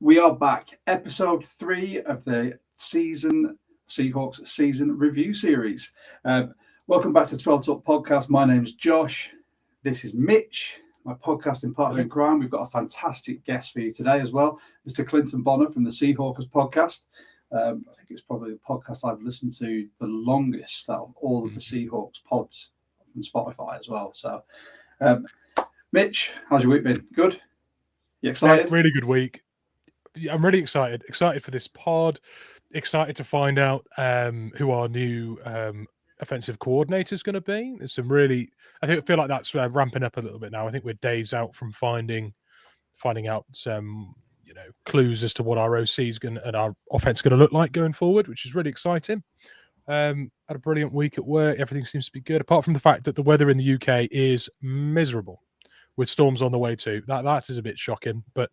We are back, episode 3 of the Seahawks season review series. Welcome back to 12 Talk Podcast. My name's Josh. This is Mitch, my podcasting partner in crime. We've got a fantastic guest for you today as well, Mr. Clinton Bonner from the Seahawkers podcast. I think it's probably the podcast I've listened to the longest out of all of the Seahawks pods on Spotify as well. So, Mitch, how's your week been? Good? You excited? Yeah, really good week. I'm really excited. Excited for this pod. Excited to find out who our new offensive coordinator is going to be. There's some really, I feel like that's ramping up a little bit now. I think we're days out from finding out some clues as to what our OC is going and our offense is going to look like going forward, which is really exciting. Had a brilliant week at work. Everything seems to be good, apart from the fact that the weather in the UK is miserable, with storms on the way too. That is a bit shocking. But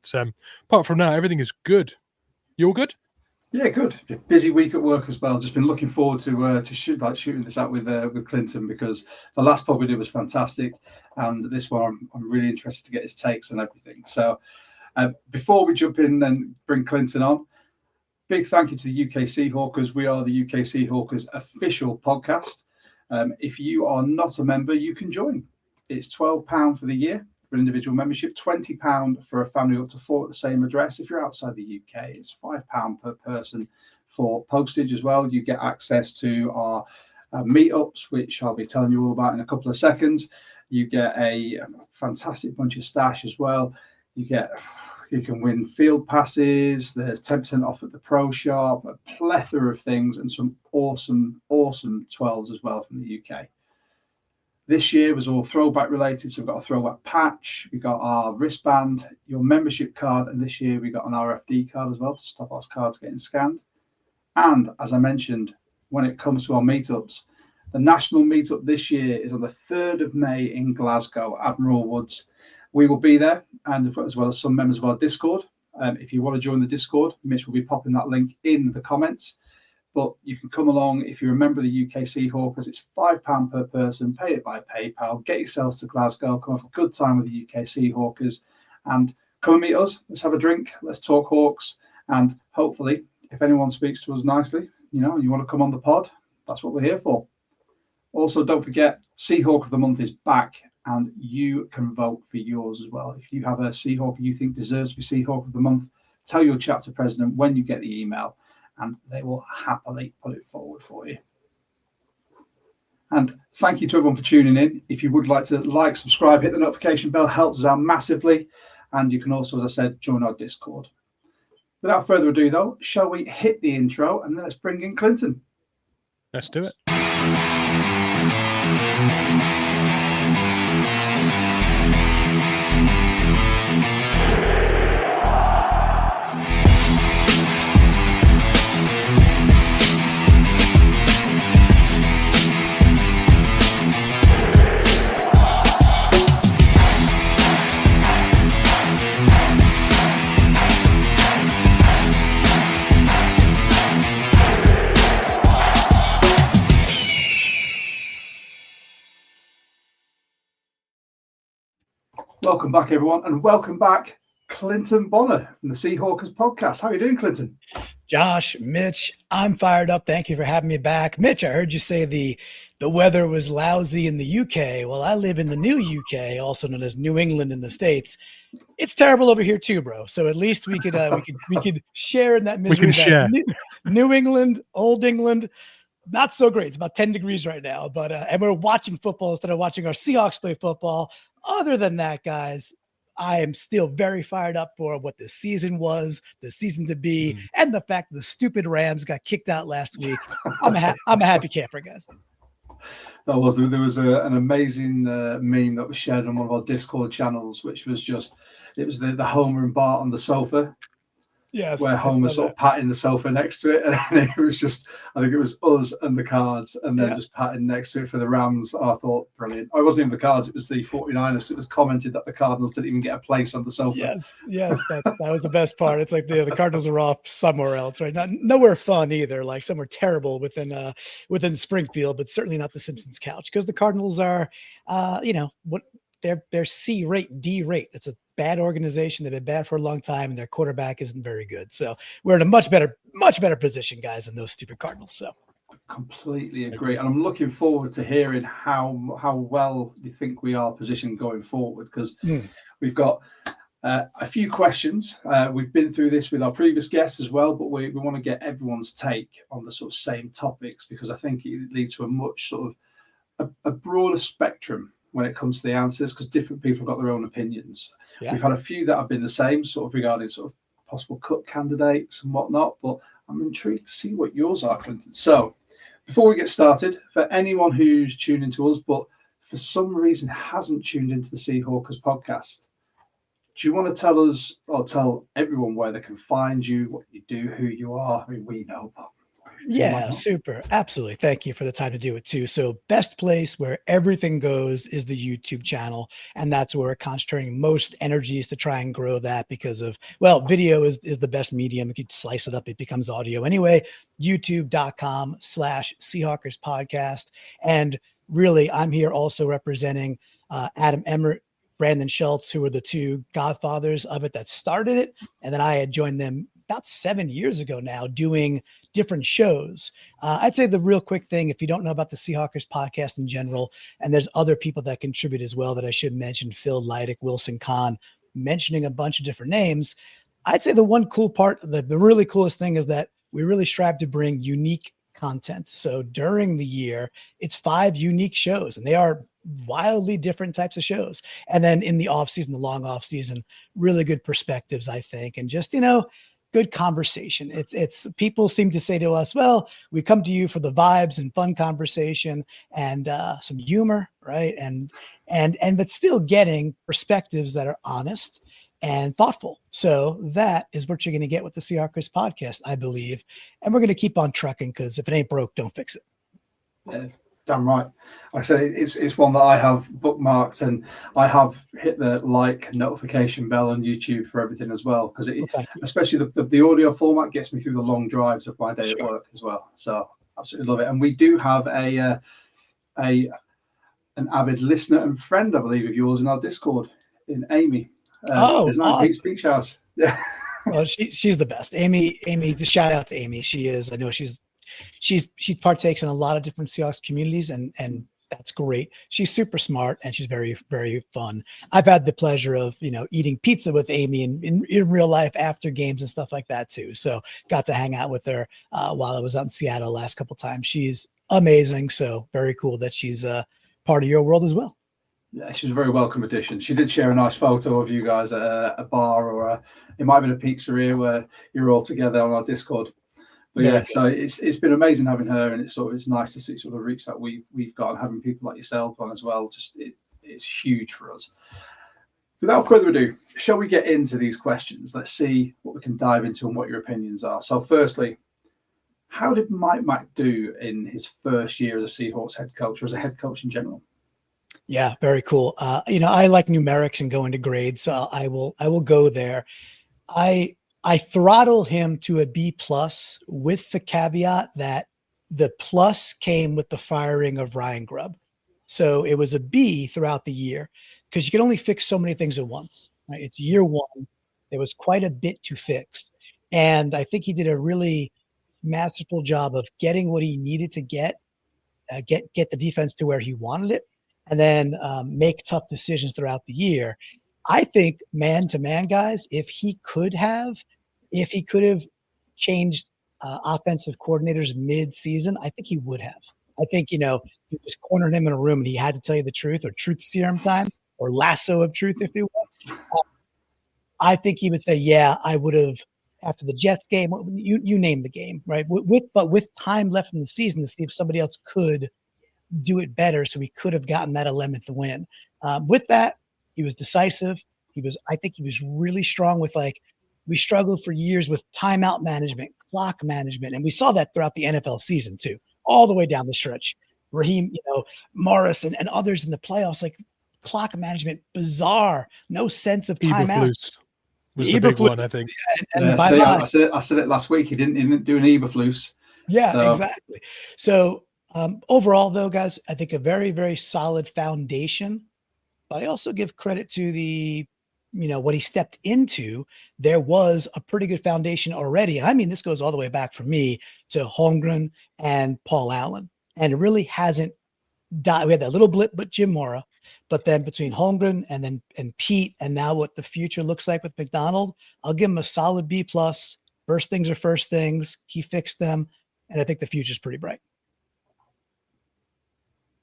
apart from that, everything is good. You all good? Yeah, good. Busy week at work as well. Just been looking forward to shooting this out with Clinton, because the last pod we did was fantastic, and this one I'm really interested to get his takes on everything. So before we jump in and bring Clinton on, big thank you to the UK Seahawkers. We are the UK Seahawkers official podcast. If you are not a member, you can join. It's £12 for the year for an individual membership, £20 for a family up to 4 at the same address. If you're outside the UK, it's £5 per person for postage as well. You get access to our meetups, which I'll be telling you all about in a couple of seconds. You get a fantastic bunch of stash as well. You can win field passes. There's 10% off at the pro shop, a plethora of things, and some awesome 12s as well from the UK. This year was all throwback related, so we've got a throwback patch, we got our wristband, your membership card, and this year we got an RFD card as well to stop our cards getting scanned. And as I mentioned, when it comes to our meetups, the national meetup this year is on the 3rd of May in Glasgow, Admiral Woods. We will be there, and as well as some members of our Discord. If you want to join the Discord, Mitch will be popping that link in the comments. But you can come along if you're a member of the UK Seahawkers. It's £5 per person. Pay it by PayPal. Get yourselves to Glasgow. Come have a good time with the UK Seahawkers, and come and meet us. Let's have a drink. Let's talk Hawks. And hopefully, if anyone speaks to us nicely, you want to come on the pod, that's what we're here for. Also, don't forget, Seahawk of the Month is back, and you can vote for yours as well. If you have a Seahawk you think deserves to be Seahawk of the Month, tell your chapter president when you get the email, and they will happily put it forward for you. And thank you to everyone for tuning in. If you would like to subscribe, hit the notification bell, helps us out massively. And you can also, as I said, join our Discord. Without further ado, though, shall we hit the intro and then let's bring in Clinton? Let's do it. Welcome back, everyone, and welcome back, Clinton Bonner from the Seahawkers podcast. How are you doing, Clinton? Josh, Mitch, I'm fired up. Thank you for having me back. Mitch, I heard you say the weather was lousy in the UK. Well, I live in the new UK, also known as New England in the States. It's terrible over here too, bro. So at least we could share in that misery. We can share. New England, Old England, not so great. It's about 10 degrees right now, but and we're watching football instead of watching our Seahawks play football. Other than that, guys, I am still very fired up for what this season was, the season to be, and the fact the stupid Rams got kicked out last week. I'm a happy camper, guys. There was an amazing meme that was shared on one of our Discord channels, which was the Homer and Bart on the sofa. Yes, where Homer sort of patting the sofa next to it, and then it was just, I think it was us and the Cards, and then just patting next to it for the Rams. And I thought, brilliant. Oh, it wasn't even the Cards; it was the 49ers. It was commented that the Cardinals didn't even get a place on the sofa. Yes, that was the best part. It's like the Cardinals are off somewhere else, right? Nowhere fun either. Like somewhere terrible within Springfield, but certainly not the Simpsons couch, because the Cardinals are, what they're C rate, D rate. It's a bad organization. They've been bad for a long time, and their quarterback isn't very good. So we're in a much better position, guys, than those stupid Cardinals. So completely agree. And I'm looking forward to hearing how well you think we are positioned going forward, because we've got a few questions. We've been through this with our previous guests as well, but we want to get everyone's take on the sort of same topics, because I think it leads to a much sort of a broader spectrum when it comes to the answers, because different people have got their own opinions. Yeah. We've had a few that have been the same, sort of regarding sort of possible cut candidates and whatnot, but I'm intrigued to see what yours are, Clinton. So before we get started, for anyone who's tuned into us, but for some reason hasn't tuned into the Seahawkers podcast, do you want to tell us, or tell everyone, where they can find you, what you do, who you are? I mean, we know, but yeah, super. Absolutely. Thank you for the time to do it too. So best place where everything goes is the YouTube channel. And that's where we're concentrating most energies to try and grow that, because of, well, video is the best medium. If you slice it up, it becomes audio anyway. YouTube.com/Seahawkers podcast. And really, I'm here also representing Adam Emmert, Brandan Schultz, who were the two godfathers of it that started it. And then I had joined them about 7 years ago now, doing different shows. I'd say the real quick thing, if you don't know about the Seahawkers podcast in general, and there's other people that contribute as well that I should mention, Phil Leidick, Wilson Kahn, mentioning a bunch of different names. I'd say the one cool part, the really coolest thing, is that we really strive to bring unique content. So during the year, it's 5 unique shows, and they are wildly different types of shows. And then in the off season, the long off season, really good perspectives, I think, and just, good conversation. It's people seem to say to us, well, we come to you for the vibes and fun conversation and some humor, right? And but still getting perspectives that are honest and thoughtful. So that is what you're going to get with the Seahawkers podcast, I believe. And we're going to keep on trucking, because if it ain't broke, don't fix it. Yeah, damn right. Like I said, it's one that I have bookmarked, and I have hit the notification bell on YouTube for everything as well, because especially the audio format gets me through the long drives of my day at work as well. So absolutely love it. And we do have an avid listener and friend, I believe, of yours in our Discord, in Amy. Awesome. Speech house. Yeah. Well, she's the best. Amy, just shout out to Amy. I know she partakes in a lot of different Seahawks communities, and that's great. She's super smart, and she's very, very fun. I've had the pleasure of, eating pizza with Amy in real life after games and stuff like that too. So got to hang out with her while I was out in Seattle last couple of times. She's amazing. So very cool that she's part of your world as well. Yeah, she was a very welcome addition. She did share a nice photo of you guys at a bar, or it might have been a pizzeria where you're all together on our Discord. But yeah, so it's been amazing having her, and it's nice to see sort of the reach that we've got, and having people like yourself on as well. Just it's huge for us. Without further ado, shall we get into these questions? Let's see what we can dive into and what your opinions are. So firstly, how did Mike Mac do in his first year as a Seahawks head coach, or as a head coach in general? Yeah, very cool. I like numerics and go into grades, so I will go there. I throttled him to a B+ with the caveat that the plus came with the firing of Ryan Grubb. So it was a B throughout the year, because you can only fix so many things at once, right? It's year one. There was quite a bit to fix. And I think he did a really masterful job of getting what he needed to get the defense to where he wanted it, and then make tough decisions throughout the year. I think man-to-man, guys, if he could have changed offensive coordinators mid-season, I think he would have. I think, you just cornered him in a room and he had to tell you the truth, or truth serum time, or lasso of truth, if you will. I think he would say, yeah, I would have, after the Jets game, you name the game, right? But with time left in the season to see if somebody else could do it better, so he could have gotten that 11th win. With that, he was decisive. I think he was really strong with, we struggled for years with timeout management, clock management, and we saw that throughout the NFL season too, all the way down the stretch. Raheem, Morris and others in the playoffs, clock management, bizarre, no sense of timeout. Was the big one, I think. I said it last week. He didn't do an Eberflus. Yeah, exactly. So overall, though, guys, I think a very, very solid foundation. But I also give credit to the what he stepped into, there was a pretty good foundation already. And I mean, this goes all the way back for me to Holmgren and Paul Allen. And it really hasn't died. We had that little blip, but Jim Mora, but then between Holmgren and Pete, and now what the future looks like with MacDonald, I'll give him a solid B+. First things are first things. He fixed them. And I think the future's pretty bright.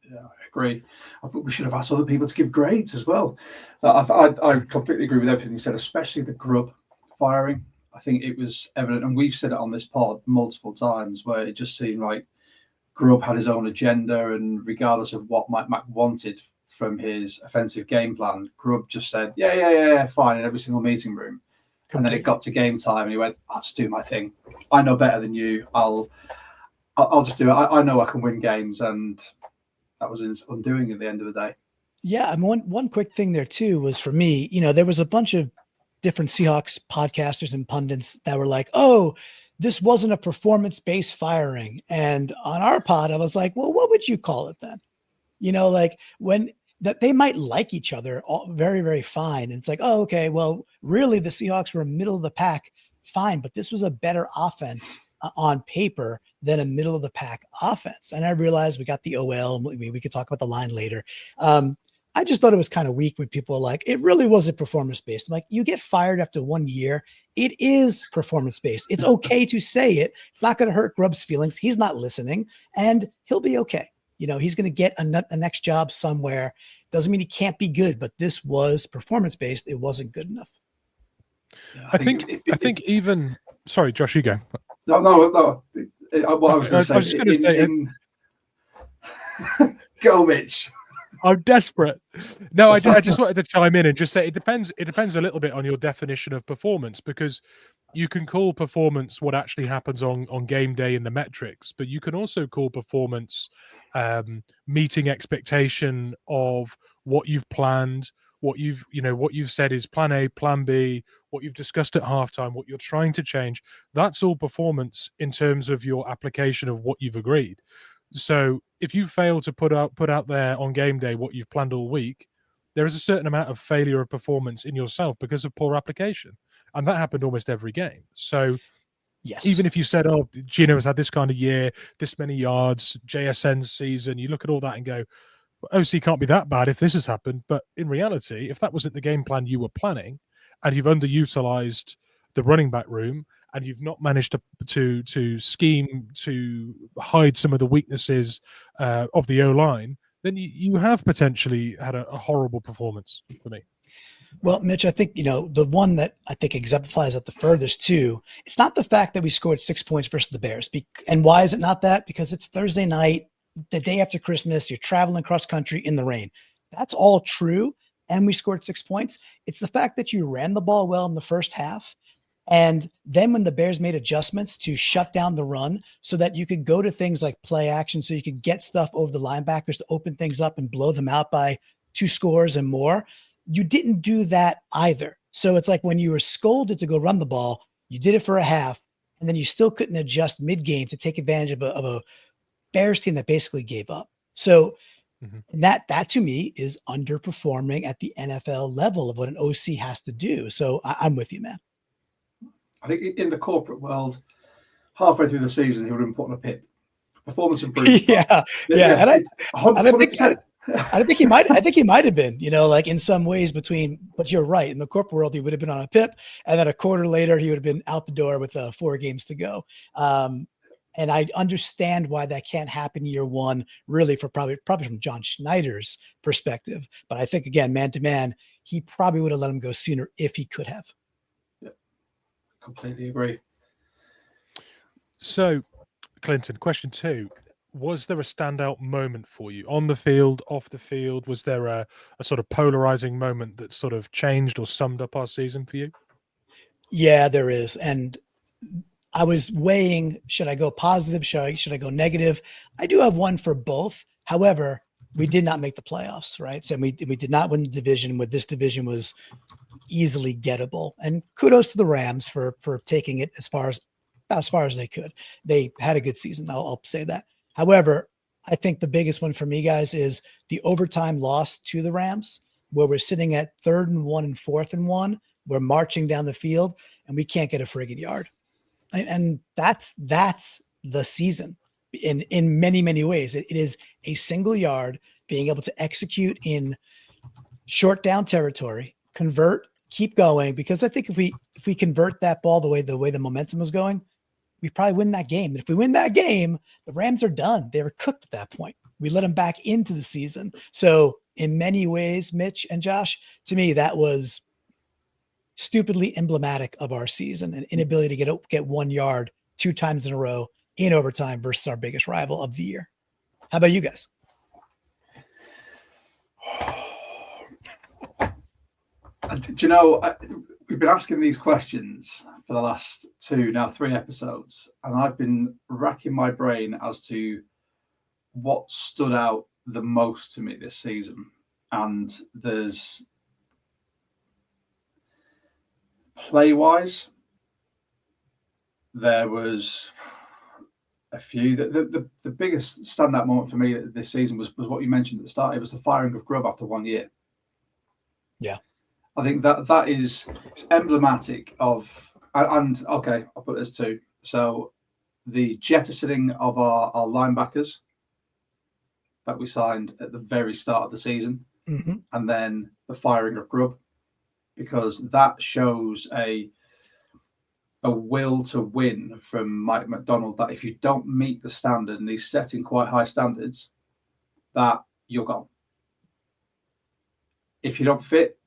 Yeah, I agree. I thought we should have asked other people to give grades as well. I completely agree with everything you said, especially the Grubb firing. I think it was evident, and we've said it on this pod multiple times, where it just seemed like Grubb had his own agenda, and regardless of what Mike Mac wanted from his offensive game plan, Grubb just said, yeah, fine, in every single meeting room. And then it got to game time, and he went, I'll just do my thing. I know better than you. I'll just do it. I know I can win games, and that was his undoing at the end of the day. Yeah, I mean, one quick thing there too was, for me, there was a bunch of different Seahawks podcasters and pundits that were like, oh, this wasn't a performance-based firing. And on our pod, I was like, well, what would you call it then? Like when that they might like each other all very, very fine. And it's like, oh, okay, well, really the Seahawks were middle of the pack. Fine. But this was a better offense on paper than a middle of the pack offense. And I realized we got the OL. We could talk about the line later. I just thought it was kind of weak when people are like, it really wasn't performance based. I'm like, you get fired after 1 year. It is performance based. It's okay to say it. It's not going to hurt Grubb's feelings. He's not listening, and he'll be okay. He's going to get a next job somewhere. Doesn't mean he can't be good, but this was performance based. It wasn't good enough. Yeah, I think even, sorry, Josh, you go. No. What I was going to say. Go, Mitch. I'm desperate. No, I just wanted to chime in and just say it depends a little bit on your definition of performance, because you can call performance what actually happens on game day in the metrics, but you can also call performance meeting expectation of what you've planned, what you've said is plan A, plan B, what you've discussed at halftime, what you're trying to change. That's all performance in terms of your application of what you've agreed. So if you fail to put out there on game day what you've planned all week, there is a certain amount of failure of performance in yourself because of poor application. And that happened almost every game. So yes, even if you said, oh, Gino has had this kind of year, this many yards, JSN season, you look at all that and go, OC can't be that bad if this has happened. But in reality, if that wasn't the game plan you were planning, and you've underutilized the running back room, and you've not managed to scheme to hide some of the weaknesses of the O-line, then you have potentially had a horrible performance for me. Well, Mitch, I think, the one that I think exemplifies it the furthest too, it's not the fact that we scored 6 points versus the Bears. And why is it not that? Because it's Thursday night, the day after Christmas, you're traveling cross country in the rain. That's all true. And we scored 6 points. It's the fact that you ran the ball well in the first half. And then when the Bears made adjustments to shut down the run so that you could go to things like play action, so you could get stuff over the linebackers to open things up and blow them out by 2 scores and more, you didn't do that either. So it's like when you were scolded to go run the ball, you did it for a half, and then you still couldn't adjust mid-game to take advantage of a Bears team that basically gave up. So that to me is underperforming at the NFL level of what an OC has to do. So I'm with you, man. I think in the corporate world, halfway through the season, he would have been put on a PIP. Performance improvement. Yeah. And I think he might have been, like in some ways but you're right. In the corporate world, he would have been on a PIP, and then a quarter later, he would have been out the door with 4 games to go. And I understand why that can't happen year one, really, for probably from John Schneider's perspective. But I think, again, man to man, he probably would have let him go sooner if he could have. Completely agree. So, Clinton, question 2. Was there a standout moment for you on the field, off the field? Was there a sort of polarizing moment that sort of changed or summed up our season for you? Yeah, there is. And I was weighing, should I go positive? Should I go negative? I do have one for both. However, we did not make the playoffs, right? So we did not win the division. With this division was easily gettable. And kudos to the Rams for taking it as far as they could. They had a good season. I'll say that. However, I think the biggest one for me, guys, is the overtime loss to the Rams. where we're sitting at 3rd and 1 and 4th and 1. We're marching down the field and we can't get a friggin' yard. And that's the season in many, many ways. It is a single yard, being able to execute in short down territory, convert, keep going. Because I think if we convert that ball the way the momentum is going, we probably win that game. And if we win that game, the Rams are done. They were cooked at that point. We let them back into the season. So in many ways, Mitch and Josh, to me, that was stupidly emblematic of our season, an inability to get 1 yard 2 times in a row in overtime versus our biggest rival of the year. How about you guys? Do you know, we've been asking these questions for the last 3 episodes, and I've been racking my brain as to what stood out the most to me this season. And there's play-wise, there was a few. The biggest standout moment for me this season was what you mentioned at the start. It was the firing of Grubb after 1 year. Yeah. I think that is emblematic of, and okay, I'll put it as 2. So the jettisoning of our linebackers that we signed at the very start of the season, and then the firing of Grubb, because that shows a will to win from Mike MacDonald, that if you don't meet the standard, and he's setting quite high standards, that you're gone. If you don't fit,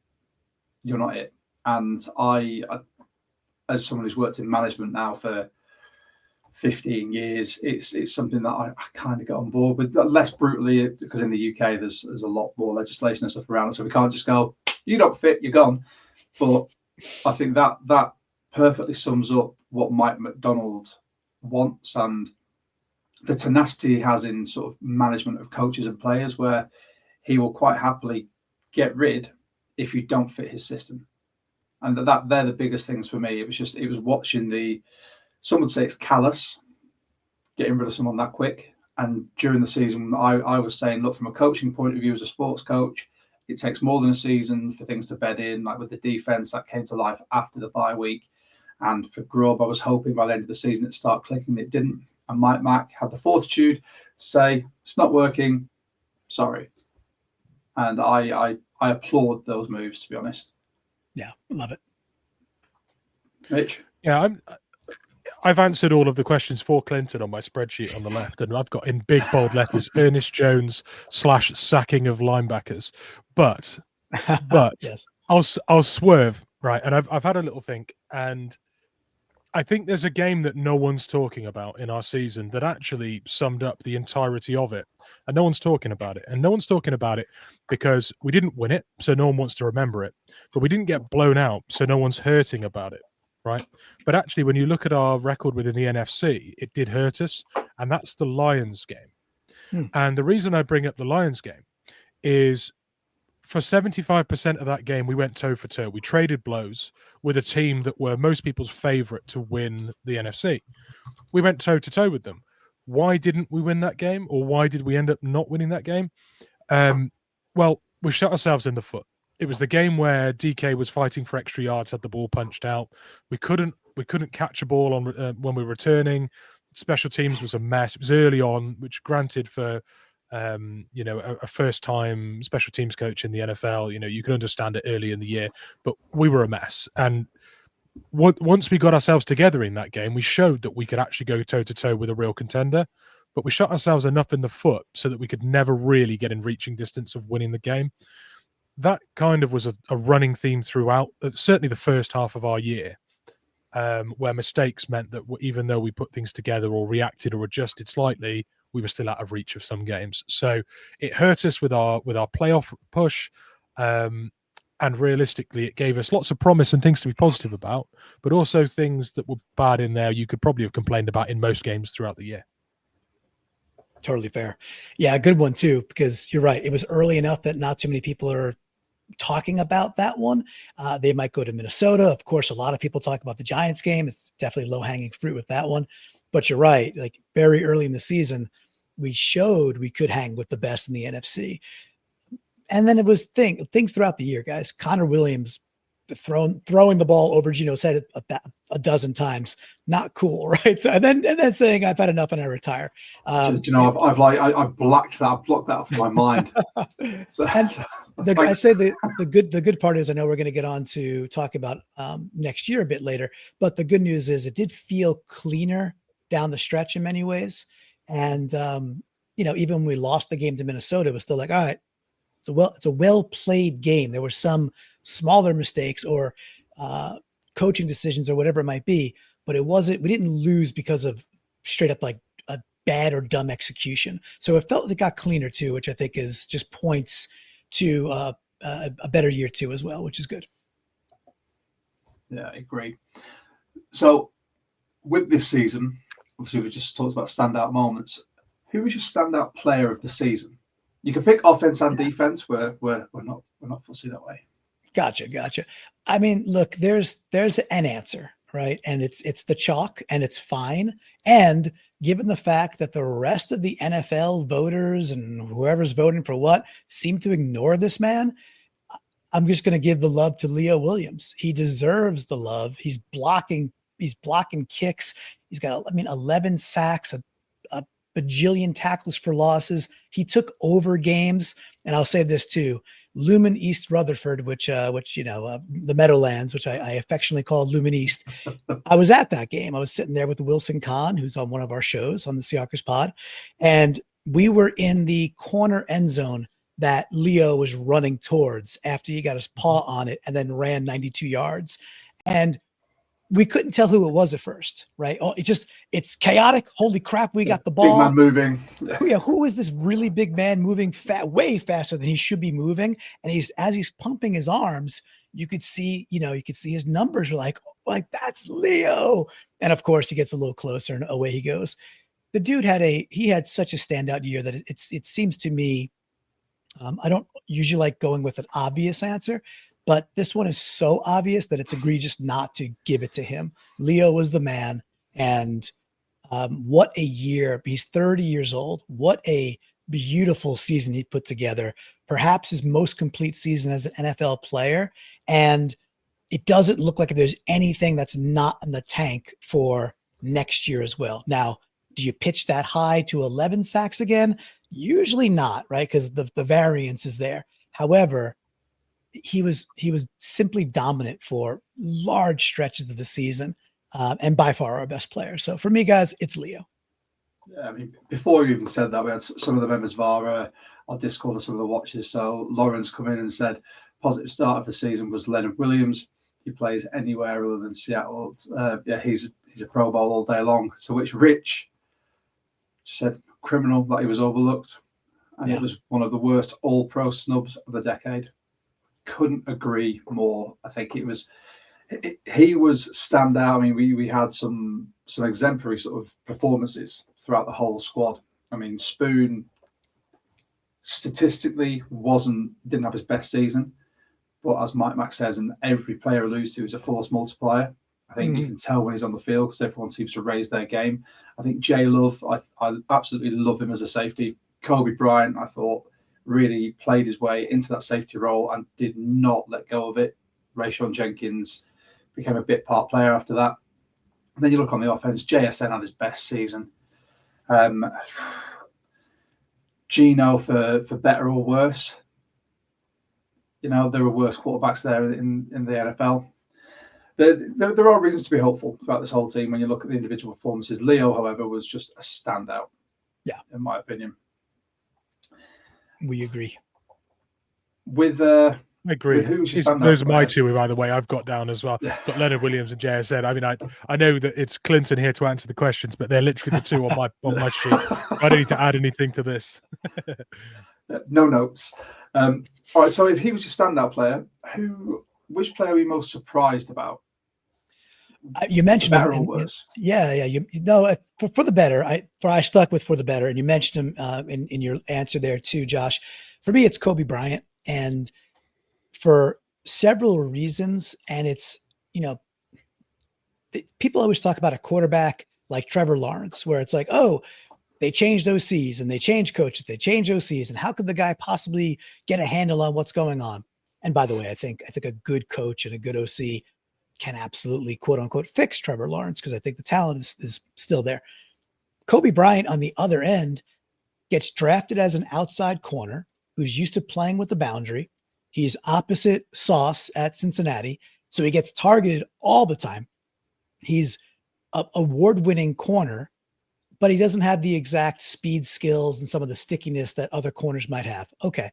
you're not it. And I, as someone who's worked in management now for 15 years, it's something that I kind of get on board with, less brutally, because in the UK there's a lot more legislation and stuff around, so we can't just go, you don't fit, you're gone. But I think that perfectly sums up what Mike MacDonald wants, and the tenacity he has in sort of management of coaches and players, where he will quite happily get rid if you don't fit his system. And they're the biggest things for me. It was watching some would say it's callous, getting rid of someone that quick. And during the season, I was saying, look, from a coaching point of view, as a sports coach, it takes more than a season for things to bed in, like with the defense that came to life after the bye week. And for Grubb, I was hoping by the end of the season it'd start clicking. It didn't. And Mike Mac had the fortitude to say, it's not working, sorry. And I applaud those moves, to be honest. Yeah, love it. Mitch? Yeah, I've answered all of the questions for Clinton on my spreadsheet on the left, and I've got in big bold letters Ernest Jones / sacking of linebackers. But yes. I'll swerve, right? And I've had a little think, and I think there's a game that no one's talking about in our season that actually summed up the entirety of it. And no one's talking about it. And no one's talking about it because we didn't win it, so no one wants to remember it. But we didn't get blown out, so no one's hurting about it, right? But actually, when you look at our record within the NFC, it did hurt us, and that's the Lions game. And the reason I bring up the Lions game is for 75% of that game, we went toe for toe. We traded blows with a team that were most people's favorite to win the NFC. We went toe to toe with them. Why didn't we win that game? Or why did we end up not winning that game? Well, we shot ourselves in the foot. It was the game where DK was fighting for extra yards, had the ball punched out. We couldn't catch a ball on when we were returning. Special teams was a mess. It was early on, which granted for a first-time special teams coach in the NFL, you can understand it early in the year, but we were a mess. And once we got ourselves together in that game, we showed that we could actually go toe-to-toe with a real contender, but we shot ourselves enough in the foot so that we could never really get in reaching distance of winning the game. That kind of was a running theme throughout, certainly the first half of our year, where mistakes meant that even though we put things together or reacted or adjusted slightly, we were still out of reach of some games. So it hurt us with our playoff push. And realistically, it gave us lots of promise and things to be positive about, but also things that were bad in there you could probably have complained about in most games throughout the year. Totally fair. Yeah, a good one too, because you're right. It was early enough that not too many people are talking about that one. They might go to Minnesota. Of course, a lot of people talk about the Giants game. It's definitely low-hanging fruit with that one. But you're right. Like very early in the season, we showed we could hang with the best in the NFC. And then it was things throughout the year, guys. Connor Williams throwing the ball over Gino's head a dozen times, not cool, right? So and then saying I've had enough and I retire. Do you know, I've blocked that off my mind. So, I'd say the good part is I know we're going to get on to talk about next year a bit later, but the good news is it did feel cleaner down the stretch in many ways. And even when we lost the game to Minnesota, it was still like, all right, it's a well played game. There were some smaller mistakes or coaching decisions or whatever it might be, but we didn't lose because of straight up like a bad or dumb execution. So it felt like it got cleaner too, which I think is just points to a better year too as well, which is good. Yeah, I agree. So with this season, obviously we just talked about standout moments. Who was your standout player of the season? You can pick offense and defense. We're not fussy that way. Gotcha. I mean, look, there's an answer, right? And it's the chalk, and it's fine. And given the fact that the rest of the NFL voters and whoever's voting for what seem to ignore this man, I'm just going to give the love to Leo Williams. He deserves the love. He's blocking kicks. He's got 11 sacks, a bajillion tackles for losses. He took over games. And I'll say this too, Lumen East Rutherford, which the Meadowlands, which I affectionately call Lumen East. I was at that game. I was sitting there with Wilson Kahn, who's on one of our shows on the Seahawkers pod. And we were in the corner end zone that Leo was running towards after he got his paw on it and then ran 92 yards. And we couldn't tell who it was at first, right? Oh, it's chaotic. Holy crap, we got the ball. Big man moving. Yeah, who is this really big man moving way faster than he should be moving? And as he's pumping his arms, you could see his numbers were like that's Leo. And of course, he gets a little closer and away he goes. The dude had such a standout year that it seems to me, I don't usually like going with an obvious answer, but this one is so obvious that it's egregious not to give it to him. Leo was the man. And what a year. He's 30 years old. What a beautiful season he put together. Perhaps his most complete season as an NFL player. And it doesn't look like there's anything that's not in the tank for next year as well. Now, do you pitch that high to 11 sacks again? Usually not, right? Because the variance is there. However, he was simply dominant for large stretches of the season, and by far our best player. So for me, guys, it's Leo. Yeah, I mean, before you even said that, we had some of the members of our Discord and some of the watchers. So Lawrence come in and said, positive start of the season was Leonard Williams. He plays anywhere other than Seattle. He's a Pro Bowl all day long. To which Rich said, criminal that he was overlooked. And It was one of the worst all-pro snubs of the decade. Couldn't agree more. I think he was standout. I mean, we had some exemplary sort of performances throughout the whole squad. I mean, Spoon statistically didn't have his best season, but as Mike Mac says, and every player alludes to, is a force multiplier. I think you can tell when he's on the field because everyone seems to raise their game. I think Jay Love, I absolutely love him as a safety. Kobe Bryant, I thought, really played his way into that safety role and did not let go of it. Rayshon Jenkins became a bit part player after that. And then you look on the offense, JSN had his best season. Gino, for better or worse, there were worse quarterbacks there in the NFL. There are reasons to be hopeful about this whole team when you look at the individual performances. Leo, however, was just a standout. Yeah, in my opinion. We agree. I agree. Those are my two, by the way, I've got down as well. Yeah. Got Leonard Williams and JSN. I mean, I know that it's Clinton here to answer the questions, but they're literally the two on my sheet. I don't need to add anything to this. No notes. All right. So if he was your standout player, which player are you most surprised about? You mentioned better him. Or worse? Yeah. For the better. I stuck with for the better, and you mentioned him in your answer there too, Josh. For me, it's Kobe Bryant, and for several reasons. And it's people always talk about a quarterback like Trevor Lawrence, where it's like, oh, they changed OCs and they changed coaches, they changed OCs, and how could the guy possibly get a handle on what's going on? And by the way, I think a good coach and a good OC can absolutely, quote unquote, fix Trevor Lawrence, because I think the talent is still there. Kobe Bryant on the other end gets drafted as an outside corner who's used to playing with the boundary. He's opposite Sauce at Cincinnati, so he gets targeted all the time. He's an award-winning corner, but he doesn't have the exact speed skills and some of the stickiness that other corners might have. Okay,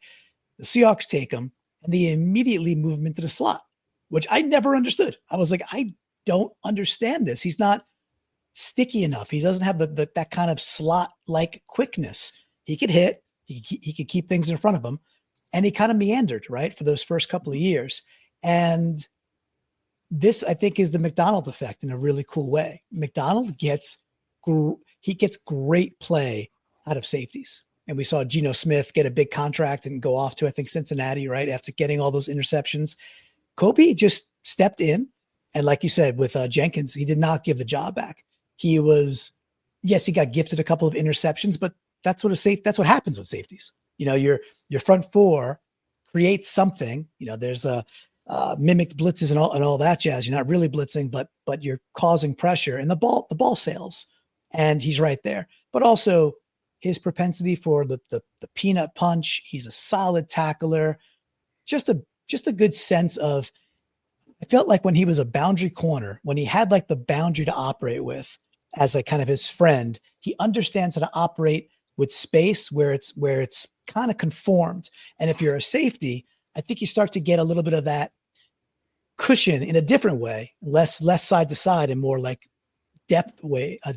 the Seahawks take him, and they immediately move him into the slot, which I never understood. I was like, I don't understand this. He's not sticky enough. He doesn't have that kind of slot-like quickness. He could hit. He could keep things in front of him. And he kind of meandered, right, for those first couple of years. And this, I think, is the MacDonald effect in a really cool way. MacDonald gets great play out of safeties. And we saw Geno Smith get a big contract and go off to, I think, Cincinnati, right, after getting all those interceptions. Kobe just stepped in. And like you said, with Jenkins, he did not give the job back. He got gifted a couple of interceptions, but that's what happens with safeties. Your front four creates something. There's a mimicked blitzes and all that jazz. You're not really blitzing, but you're causing pressure, and the ball sails, and he's right there. But also his propensity for the peanut punch. He's a solid tackler. Just a good sense of. I felt like when he was a boundary corner, when he had like the boundary to operate with as a kind of his friend, he understands how to operate with space where it's kind of conformed. And if you're a safety, I think you start to get a little bit of that cushion in a different way, less side to side and more like a depth way. But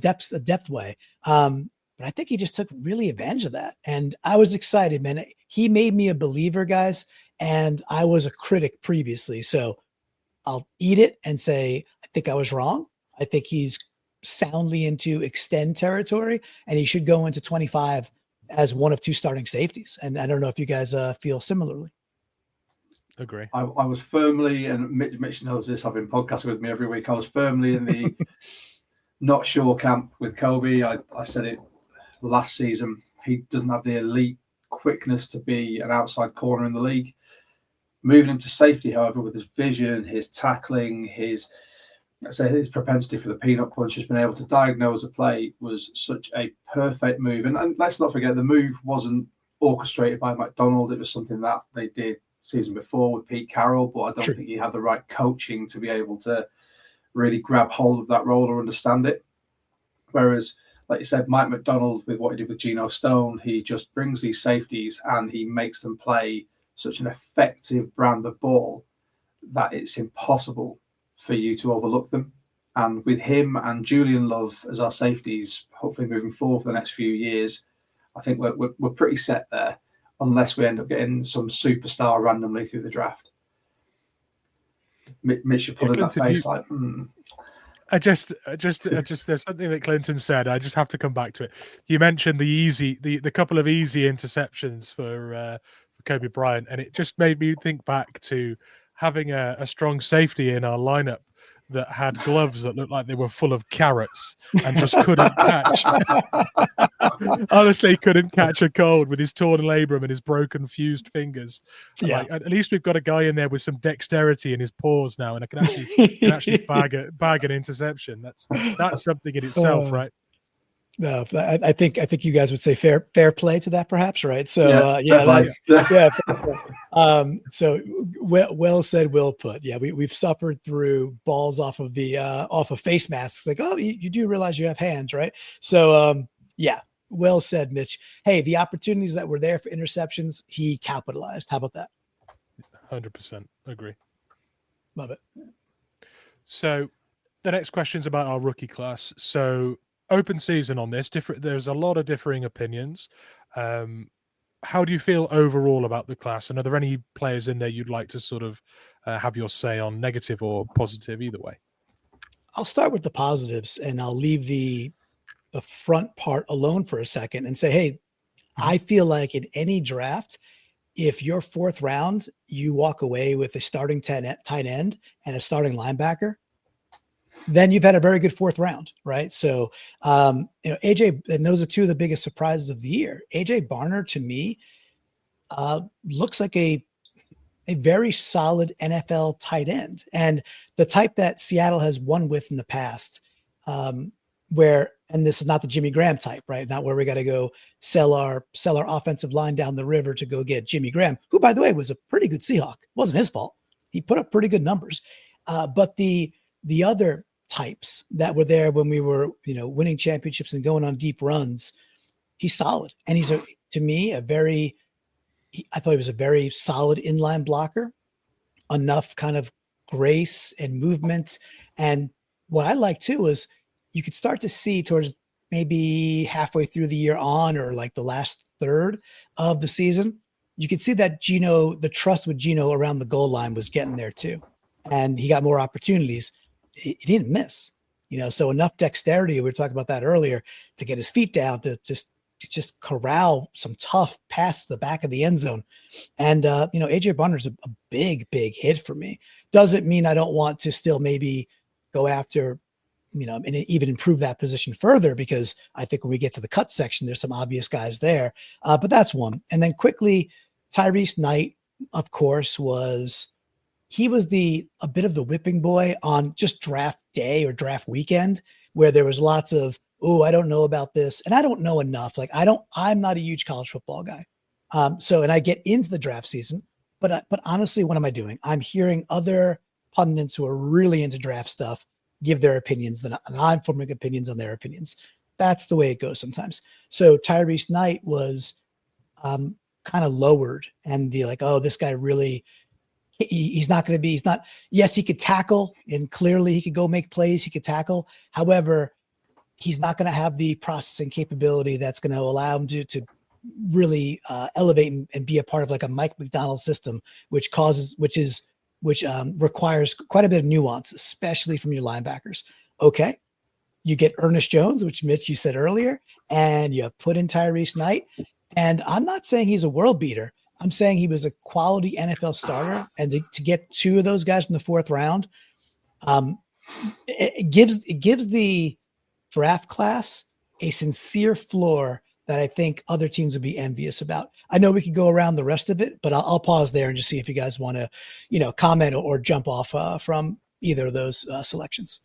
I think he just took really advantage of that. And I was excited, man. He made me a believer, guys. And I was a critic previously. So I'll eat it and say, I think I was wrong. I think he's soundly into extend territory, and he should go into 25 as one of two starting safeties. And I don't know if you guys feel similarly. Agree. I was firmly, and Mitch knows this, I've been podcasting with me every week. I was firmly in the not sure camp with Kobe. I said it last season. He doesn't have the elite quickness to be an outside corner in the league. Moving into safety, however, with his vision, his tackling, his propensity for the peanut punch, just being able to diagnose a play was such a perfect move. And let's not forget, the move wasn't orchestrated by MacDonald. It was something that they did season before with Pete Carroll, but I don't think he had the right coaching to be able to really grab hold of that role or understand it. Whereas, like you said, Mike MacDonald, with what he did with Geno Stone, he just brings these safeties and he makes them play such an effective brand of ball that it's impossible for you to overlook them. And with him and Julian Love as our safeties, hopefully moving forward for the next few years, I think we're pretty set there, unless we end up getting some superstar randomly through the draft. Mitch, you're pulling that face like. I just there's something that Clinton said. I just have to come back to it. You mentioned the couple of easy interceptions for Kobe Bryant, and it just made me think back to having a strong safety in our lineup that had gloves that looked like they were full of carrots and just couldn't catch. Honestly, couldn't catch a cold with his torn labrum and his broken fused fingers. Yeah. Like, at least we've got a guy in there with some dexterity in his paws now, and I can actually bag an interception. That's something in itself, right? No, I think you guys would say fair play to that, perhaps, right? So so well said, well put. Yeah, we've suffered through balls off of face masks. Like, oh, you do realize you have hands, right? So well said, Mitch. Hey, the opportunities that were there for interceptions, he capitalized. How about that? 100% agree. Love it. So the next question is about our rookie class. So open season on this. There's a lot of differing opinions. How do you feel overall about the class? And are there any players in there you'd like to sort of have your say on, negative or positive, either way? I'll start with the positives, and I'll leave the front part alone for a second and say, hey, I feel like in any draft, if your fourth round, you walk away with a starting tight end and a starting linebacker, then you've had a very good fourth round, right? So, AJ, and those are two of the biggest surprises of the year. AJ Barner, to me, looks like a very solid NFL tight end, and the type that Seattle has won with in the past, where, and this is not the Jimmy Graham type, right? Not where we got to go sell our offensive line down the river to go get Jimmy Graham, who, by the way, was a pretty good Seahawk. It wasn't his fault. He put up pretty good numbers. But the other types that were there when we were, winning championships and going on deep runs, he's solid. And he's to me, I thought he was a very solid inline blocker, enough kind of grace and movement. And what I like too is you could start to see towards maybe halfway through the year on, or like the last third of the season, you could see that the trust with Geno around the goal line was getting there too. And he got more opportunities. He didn't miss, so enough dexterity. We were talking about that earlier, to get his feet down, to just corral some tough past the back of the end zone. And, AJ Barner's a big hit for me. Doesn't mean I don't want to still maybe go after, and even improve that position further, because I think when we get to the cut section, there's some obvious guys there. But that's one. And then quickly, Tyrese Knight, of course, was a bit of the whipping boy on just draft day or draft weekend, where there was lots of, oh, I don't know about this, and I don't know enough. Like I'm not a huge college football guy. And I get into the draft season, but honestly, what am I doing? I'm hearing other pundits who are really into draft stuff give their opinions, and I'm forming opinions on their opinions. That's the way it goes sometimes. So Tyrese Knight was kind of lowered, and this guy really, yes, he could tackle, and clearly he could go make plays. He could tackle. However, he's not going to have the processing capability that's going to allow him to really elevate and be a part of like a Mike MacDonald system, which requires quite a bit of nuance, especially from your linebackers. Okay. You get Ernest Jones, which Mitch, you said earlier, and you put in Tyrese Knight. And I'm not saying he's a world beater. I'm saying he was a quality NFL starter. And to get two of those guys in the fourth round, it gives the draft class a sincere floor that I think other teams would be envious about. I know we could go around the rest of it, but I'll pause there and just see if you guys want to, comment or jump off from either of those selections.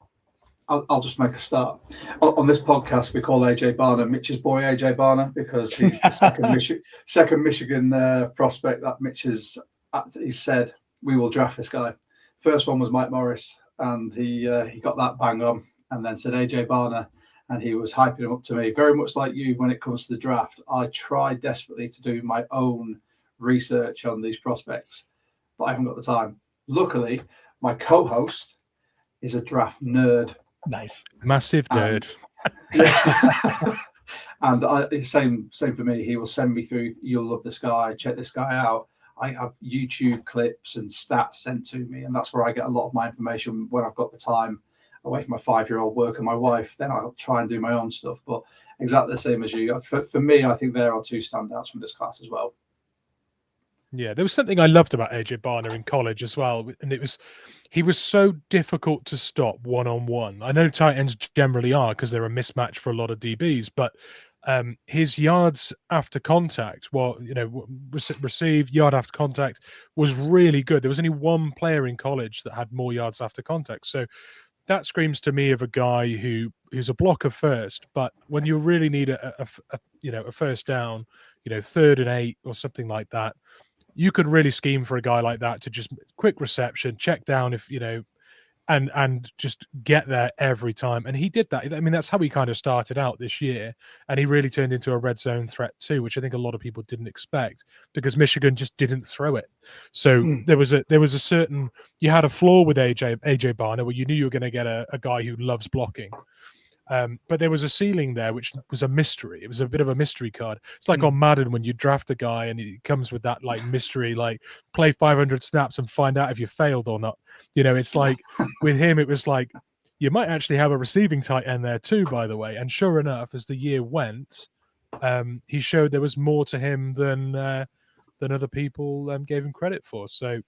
I'll just make a start. On this podcast, we call AJ Barner Mitch's boy, AJ Barner, because he's the second Michigan prospect that Mitch he said, we will draft this guy. First one was Mike Morris, and he got that bang on, and then said AJ Barner, and he was hyping him up to me. Very much like you when it comes to the draft. I try desperately to do my own research on these prospects, but I haven't got the time. Luckily, my co-host is a draft nerd. Nice. Massive nerd. And same for me. He will send me through, you'll love this guy, check this guy out. I have YouTube clips and stats sent to me, and that's where I get a lot of my information when I've got the time away from my 5-year-old work and my wife. Then I'll try and do my own stuff, but exactly the same as you. For me, I think there are two standouts from this class as well. Yeah, there was something I loved about AJ Barner in college as well, and he was so difficult to stop one-on-one. I know tight ends generally are because they're a mismatch for a lot of DBs, but his yards after contact, receive yard after contact was really good. There was only one player in college that had more yards after contact, so that screams to me of a guy who's a blocker first, but when you really need a first down, 3rd and 8 or something like that, you could really scheme for a guy like that to just quick reception, check down and just get there every time. And he did that. I mean, that's how he kind of started out this year. And he really turned into a red zone threat too, which I think a lot of people didn't expect because Michigan just didn't throw it. So there was a certain, you had a floor with AJ Barner where you knew you were going to get a guy who loves blocking. But there was a ceiling there, which was a mystery. It was a bit of a mystery card. It's like on Madden when you draft a guy and he comes with that like mystery, like play 500 snaps and find out if you failed or not. It's like with him, it was like you might actually have a receiving tight end there too, by the way. And sure enough, as the year went, he showed there was more to him than other people gave him credit for. So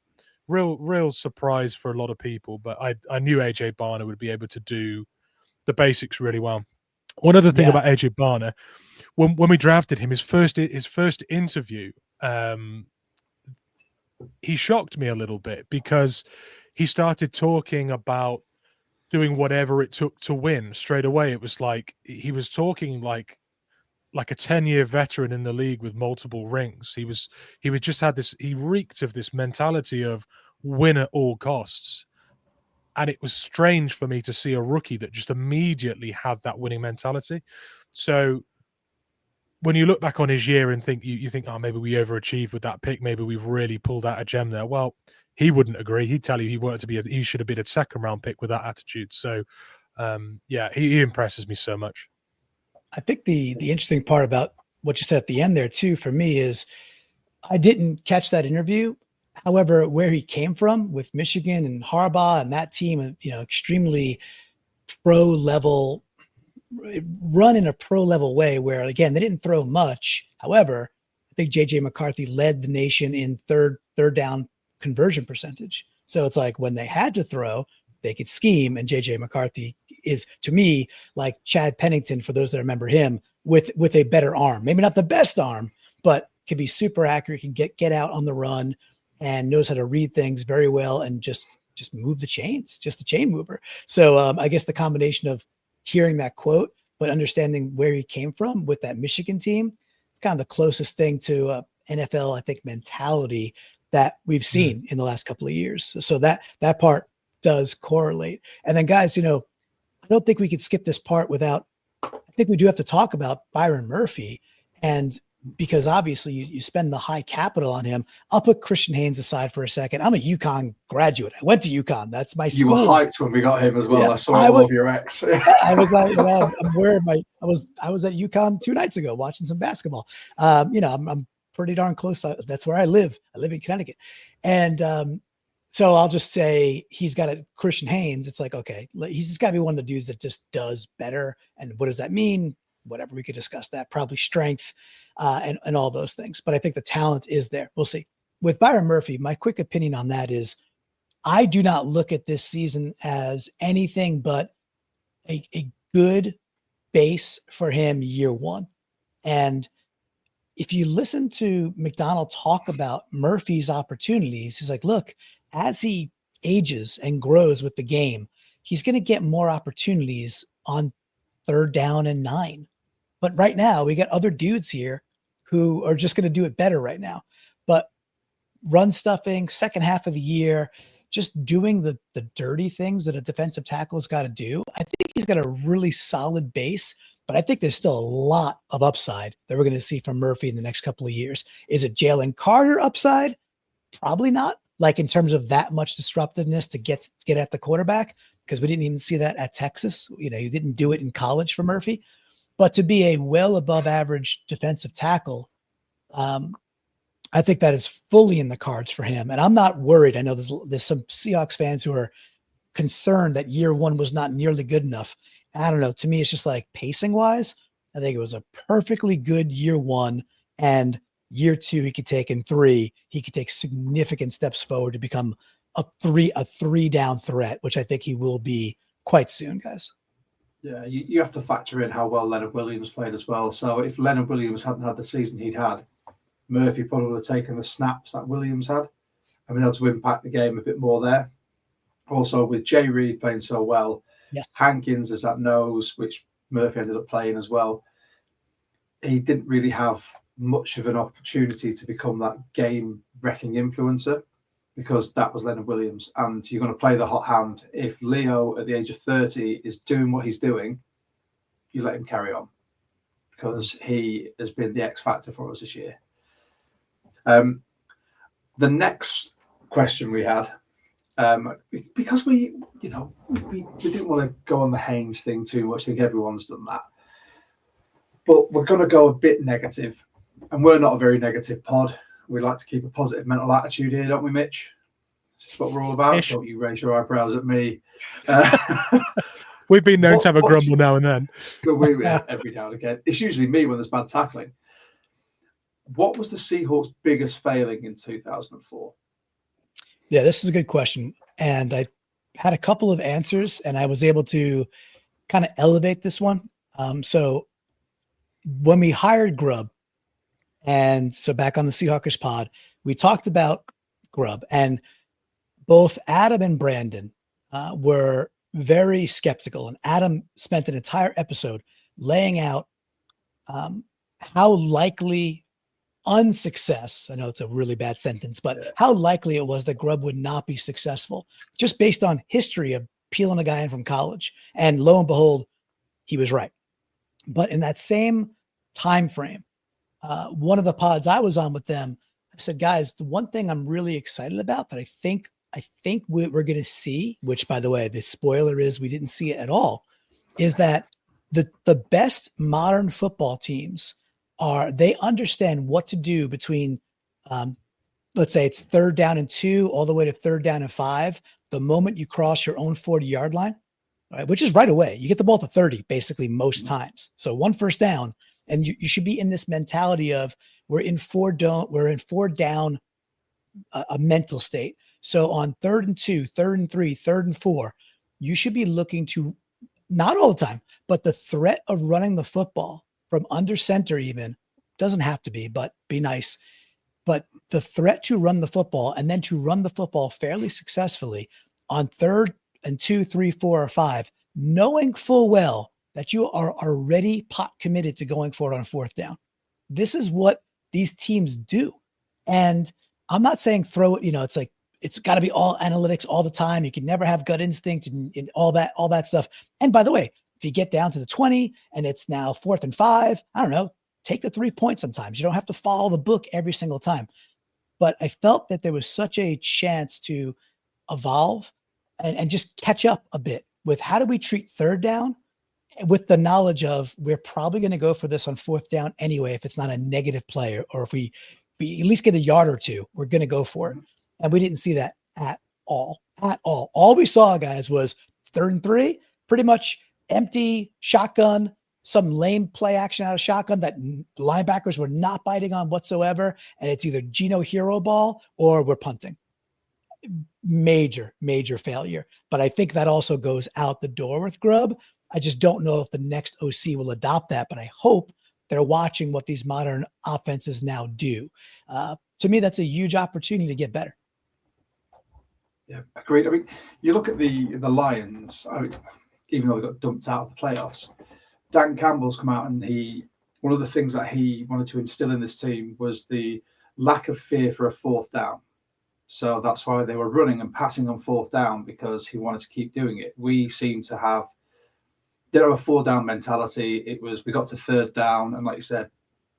real surprise for a lot of people. But I knew AJ Barner would be able to do the basics really well. One other thing about AJ Barner, when we drafted him, his first interview, he shocked me a little bit because he started talking about doing whatever it took to win straight away. It was like he was talking like a 10-year veteran in the league with multiple rings. He reeked of this mentality of win at all costs. And it was strange for me to see a rookie that just immediately had that winning mentality. So when you look back on his year and think you think, oh, maybe we overachieved with that pick, maybe we've really pulled out a gem there. Well, he wouldn't agree. He'd tell you he should have been a second round pick with that attitude. So he impresses me so much. I think the interesting part about what you said at the end there too, for me, is I didn't catch that interview. However, where he came from with Michigan and Harbaugh and that team, extremely pro level, run in a pro level way where, again, they didn't throw much. However, I think JJ McCarthy led the nation in third down conversion percentage. So it's like when they had to throw, they could scheme. And JJ McCarthy is, to me, like Chad Pennington, for those that remember him, with a better arm. Maybe not the best arm, but could be super accurate, can get out on the run, and knows how to read things very well and just move the chains, just a chain mover. So I guess the combination of hearing that quote, but understanding where he came from with that Michigan team, it's kind of the closest thing to NFL, I think, mentality that we've seen in the last couple of years. So that part does correlate. And then, guys, I don't think we could skip this part without, I think we do have to talk about Byron Murphy. And because obviously you spend the high capital on him. I'll put Christian Haynes aside for a second. I'm a UConn graduate. I went to UConn. That's my school. You were hyped when we got him as well. Yeah, I saw all of your ex. I was like, I'm wearing I was at UConn 2 nights ago watching some basketball. I'm pretty darn close. That's where I live. I live in Connecticut. And so I'll just say he's got a Christian Haynes. It's like, okay, he's just got to be one of the dudes that just does better. And what does that mean? Whatever, we could discuss that. Probably strength and all those things. But I think the talent is there. We'll see. With Byron Murphy, my quick opinion on that is I do not look at this season as anything but a good base for him year one. And if you listen to MacDonald talk about Murphy's opportunities, he's like, look, as he ages and grows with the game, he's going to get more opportunities on 3rd down and 9. But right now we got other dudes here who are just going to do it better right now. But run stuffing, second half of the year, just doing the dirty things that a defensive tackle has got to do. I think he's got a really solid base, but I think there's still a lot of upside that we're going to see from Murphy in the next couple of years. Is it Jalen Carter upside? Probably not. Like in terms of that much disruptiveness to get at the quarterback, because we didn't even see that at Texas. You didn't do it in college for Murphy. But to be a well above average defensive tackle, I think that is fully in the cards for him. And I'm not worried. I know there's some Seahawks fans who are concerned that year one was not nearly good enough. And I don't know. To me, it's just like pacing wise, I think it was a perfectly good year one. And year two, he could take, in 3, he could take significant steps forward to become a 3 down threat, which I think he will be quite soon, guys. Yeah, you have to factor in how well Leonard Williams played as well. So if Leonard Williams hadn't had the season he'd had, Murphy probably would have taken the snaps that Williams had and been able to impact the game a bit more there. Also, with Jay Reed playing so well, yes, Hankins is that nose, which Murphy ended up playing as well. He didn't really have much of an opportunity to become that game-wrecking influencer because that was Leonard Williams. And you're going to play the hot hand. If Leo, at the age of 30, is doing what he's doing, you let him carry on because he has been the X factor for us this year. The next question we had, because we didn't want to go on the Haynes thing too much. I think everyone's done that. But we're going to go a bit negative. And we're not a very negative pod. We like to keep a positive mental attitude here, don't we, Mitch? This is what we're all about. Don't you raise your eyebrows at me. We've been known to have a grumble now and then. Every now and again. It's usually me when there's bad tackling. What was the Seahawks' biggest failing in 2004? Yeah, this is a good question. And I had a couple of answers, and I was able to kind of elevate this one. So when we hired Grubb, and so back on the Seahawkers pod, we talked about Grubb, and both Adam and Brandan were very skeptical. And Adam spent an entire episode laying out how likely unsuccess, I know it's a really bad sentence, but how likely it was that Grubb would not be successful just based on history of peeling a guy in from college. And lo and behold, he was right. But in that same time frame, one of the pods I was on with them, I said, guys, the one thing I'm really excited about that I think we're going to see, which by the way, the spoiler is we didn't see it at all, is that the best modern football teams they understand what to do between, let's say it's 3rd down and 2 all the way to 3rd down and 5. The moment you cross your own 40-yard line, right, which is right away, you get the ball to 30 basically most times. So 1 first down, and you should be in this mentality of we're in 4 down, a mental state. So on 3rd and 2, 3rd and 3, 3rd and 4, you should be looking to, not all the time, but the threat of running the football from under center even, doesn't have to be, but be nice. But the threat to run the football and then to run the football fairly successfully on 3rd and 2, 3, 4, or 5, knowing full well that you are already pot committed to going for it on 4th down. This is what these teams do. And I'm not saying throw it, it's like, it's got to be all analytics all the time. You can never have gut instinct and all that stuff. And by the way, if you get down to the 20 and it's now 4th and 5, I don't know, take the 3 points sometimes. You don't have to follow the book every single time. But I felt that there was such a chance to evolve and just catch up a bit with how do we treat 3rd down with the knowledge of we're probably going to go for this on 4th down anyway if it's not a negative play, or if we at least get a yard or 2, we're going to go for it. And we didn't see that at all. All we saw, guys, was 3rd and 3, pretty much empty shotgun, some lame play action out of shotgun that linebackers were not biting on whatsoever. And it's either Geno hero ball or we're punting. Major failure. But I think that also goes out the door with Grubb. I just don't know if the next OC will adopt that, but I hope they're watching what these modern offenses now do. To me, that's a huge opportunity to get better. Yeah, agreed. I mean, you look at the Lions, even though they got dumped out of the playoffs, Dan Campbell's come out and one of the things that he wanted to instill in this team was the lack of fear for a 4th down. So that's why they were running and passing on 4th down, because he wanted to keep doing it. We seem to did have a 4-down mentality. We got to 3rd down, and like you said,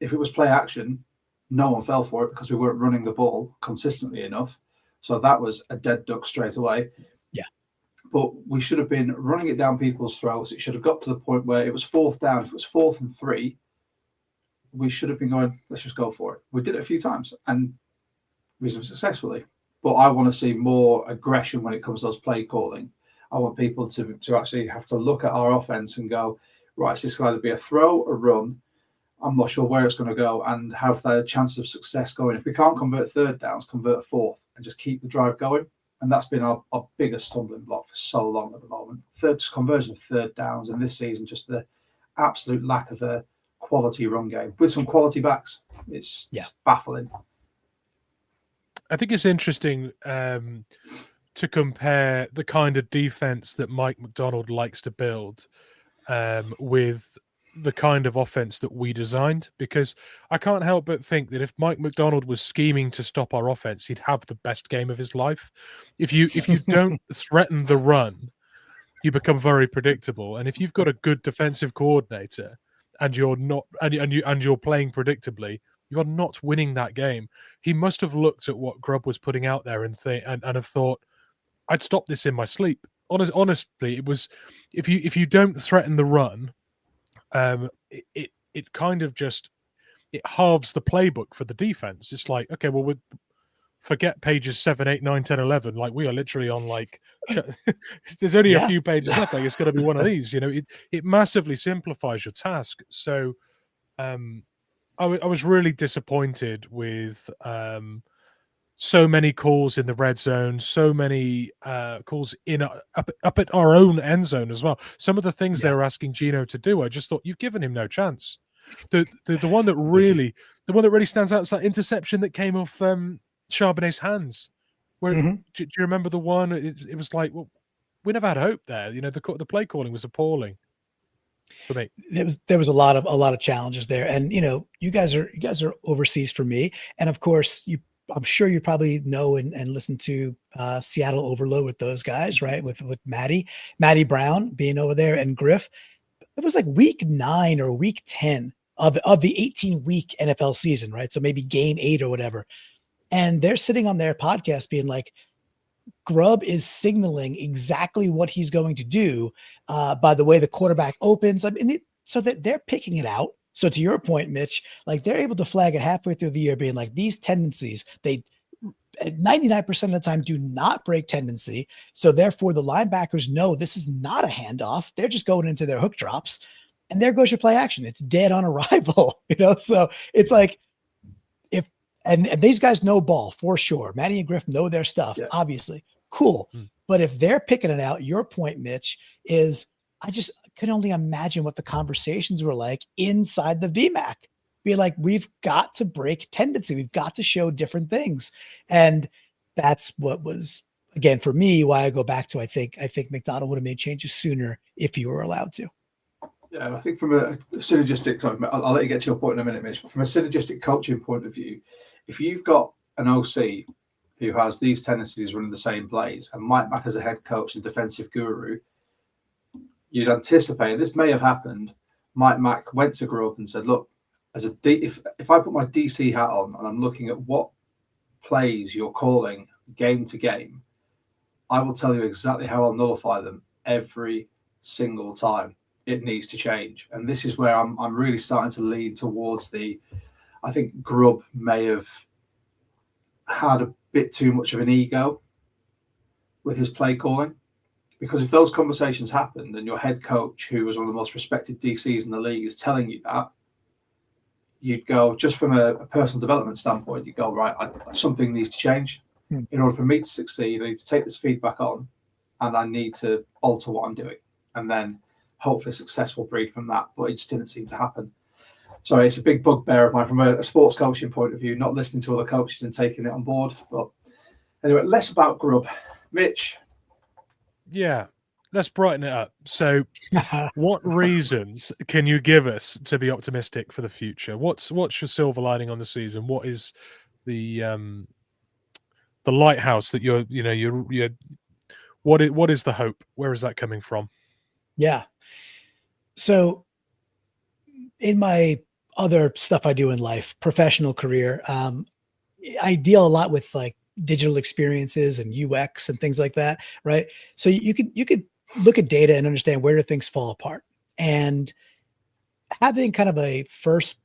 if it was play action, no one fell for it because we weren't running the ball consistently enough. So that was a dead duck straight away. Yeah. But we should have been running it down people's throats. It should have got to the point where it was 4th down. If it was 4th and 3, we should have been going, let's just go for it. We did it a few times and reasonably successfully. But I want to see more aggression when it comes to those play calling. I want people to actually have to look at our offense and go, right, so this could either be a throw, a run. I'm not sure where it's going to go, and have the chance of success going. If we can't convert 3rd downs, convert 4th and just keep the drive going. And that's been our biggest stumbling block for so long at the moment. Conversion of 3rd downs, and this season, just the absolute lack of a quality run game with some quality backs. It's baffling. I think it's interesting to compare the kind of defense that Mike MacDonald likes to build with the kind of offense that we designed, because I can't help but think that if Mike MacDonald was scheming to stop our offense, he'd have the best game of his life. If you don't threaten the run, you become very predictable. And if you've got a good defensive coordinator and you're not and you're playing predictably, you are not winning that game. He must have looked at what Grubb was putting out there and have thought, I'd stop this in my sleep. Honestly, it was if you don't threaten the run, it kind of just it halves the playbook for the defense. It's like, okay, well, forget pages 7, 8, 9, 10, 11. Like, we are literally on like there's only a few pages left. Like, it's going to be one of these. It massively simplifies your task. So I was really disappointed with so many calls in the red zone, so many calls in up at our own end zone as well. Some of the things they were asking Gino to do, I just thought you've given him no chance. The one that really stands out is that interception that came off Charbonnet's hands. Where do you remember the one? It was like, well, we never had hope there. You know, the play calling was appalling for me. There was a lot of challenges there, and you know, you guys are overseas for me, and of course I'm sure you probably know and listen to Seattle Overload with those guys, right? With Matty Brown being over there and Griff. It was like week 9 or week 10 of the 18-week NFL season, right? So maybe game 8 or whatever. And they're sitting on their podcast being like, Grubb is signaling exactly what he's going to do by the way the quarterback opens. I mean, so that they're picking it out. So to your point, Mitch, like they're able to flag it halfway through the year, being like, these tendencies, they 99% of the time do not break tendency. So therefore the linebackers know this is not a handoff. They're just going into their hook drops, and there goes your play action. It's dead on arrival, you know? So it's like, and these guys know ball for sure. Matty and Griff know their stuff, obviously. Cool. But if they're picking it out, your point, Mitch, is I just can only imagine what the conversations were like inside the VMAC. Be like, we've got to break tendency. We've got to show different things. And that's what was, again, for me, why I go back to, I think MacDonald would have made changes sooner if he were allowed to. Yeah, I think from a synergistic, sorry, I'll let you get to your point in a minute, Mitch, but from a synergistic coaching point of view, if you've got an OC who has these tendencies running the same plays, and Mike Mac as a head coach and defensive guru, you'd anticipate, this may have happened, Mike Mac went to Grubb and said, look, if I put my DC hat on and I'm looking at what plays you're calling game to game, I will tell you exactly how I'll nullify them every single time. It needs to change. And this is where I'm really starting to lean towards I think Grubb may have had a bit too much of an ego with his play calling, because if those conversations happened and your head coach, who was one of the most respected DCs in the league, is telling you that, you'd go, just from a personal development standpoint, you go, right, something needs to change. In order for me to succeed, I need to take this feedback on, and I need to alter what I'm doing, and then hopefully success will breed from that. But it just didn't seem to happen. So it's a big bugbear of mine from a sports coaching point of view, not listening to other coaches and taking it on board. But anyway, less about Grubb. Mitch. Yeah, let's brighten it up. So what reasons can you give us to be optimistic for the future? What's your silver lining on the season? What is the lighthouse that you're what is the hope? Where is that coming from? Yeah. So in my other stuff I do in life, professional career, I deal a lot with like digital experiences and UX and things like that, right? So you could look at data and understand where do things fall apart, and having kind of a first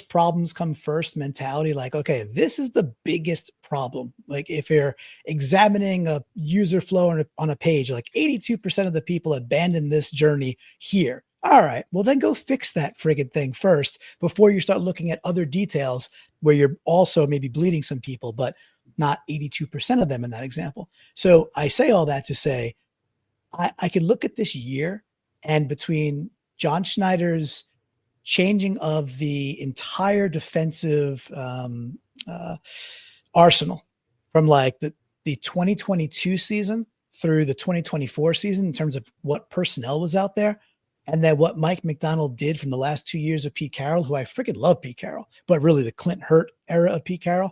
problems come first mentality, like, okay, this is the biggest problem. Like if you're examining a user flow on a page, like 82% of the people abandon this journey here. All right, well then go fix that friggin' thing first before you start looking at other details where you're also maybe bleeding some people, but not 82% of them in that example. So I say all that to say, I can look at this year, and between John Schneider's changing of the entire defensive arsenal from like the 2022 season through the 2024 season in terms of what personnel was out there, and then what Mike MacDonald did from the last 2 years of Pete Carroll, who I freaking love Pete Carroll, but really the Clint Hurt era of Pete Carroll,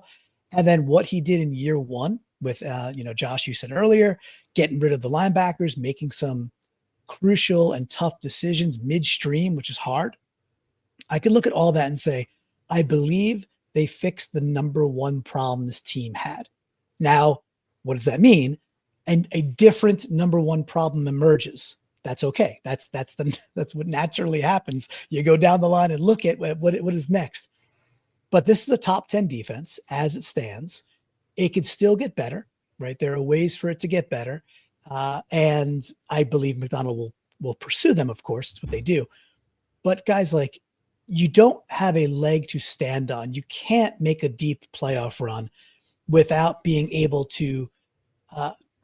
and then what he did in year one with, Josh, you said earlier, getting rid of the linebackers, making some crucial and tough decisions midstream, which is hard. I could look at all that and say, I believe they fixed the number one problem this team had. Now, what does that mean? And a different number one problem emerges. That's okay. That's what naturally happens. You go down the line and look at what is next. But this is a top 10 defense as it stands. It could still get better, right? There are ways for it to get better. And I believe MacDonald will pursue them, of course. It's what they do. But guys, like, you don't have a leg to stand on. You can't make a deep playoff run without being able to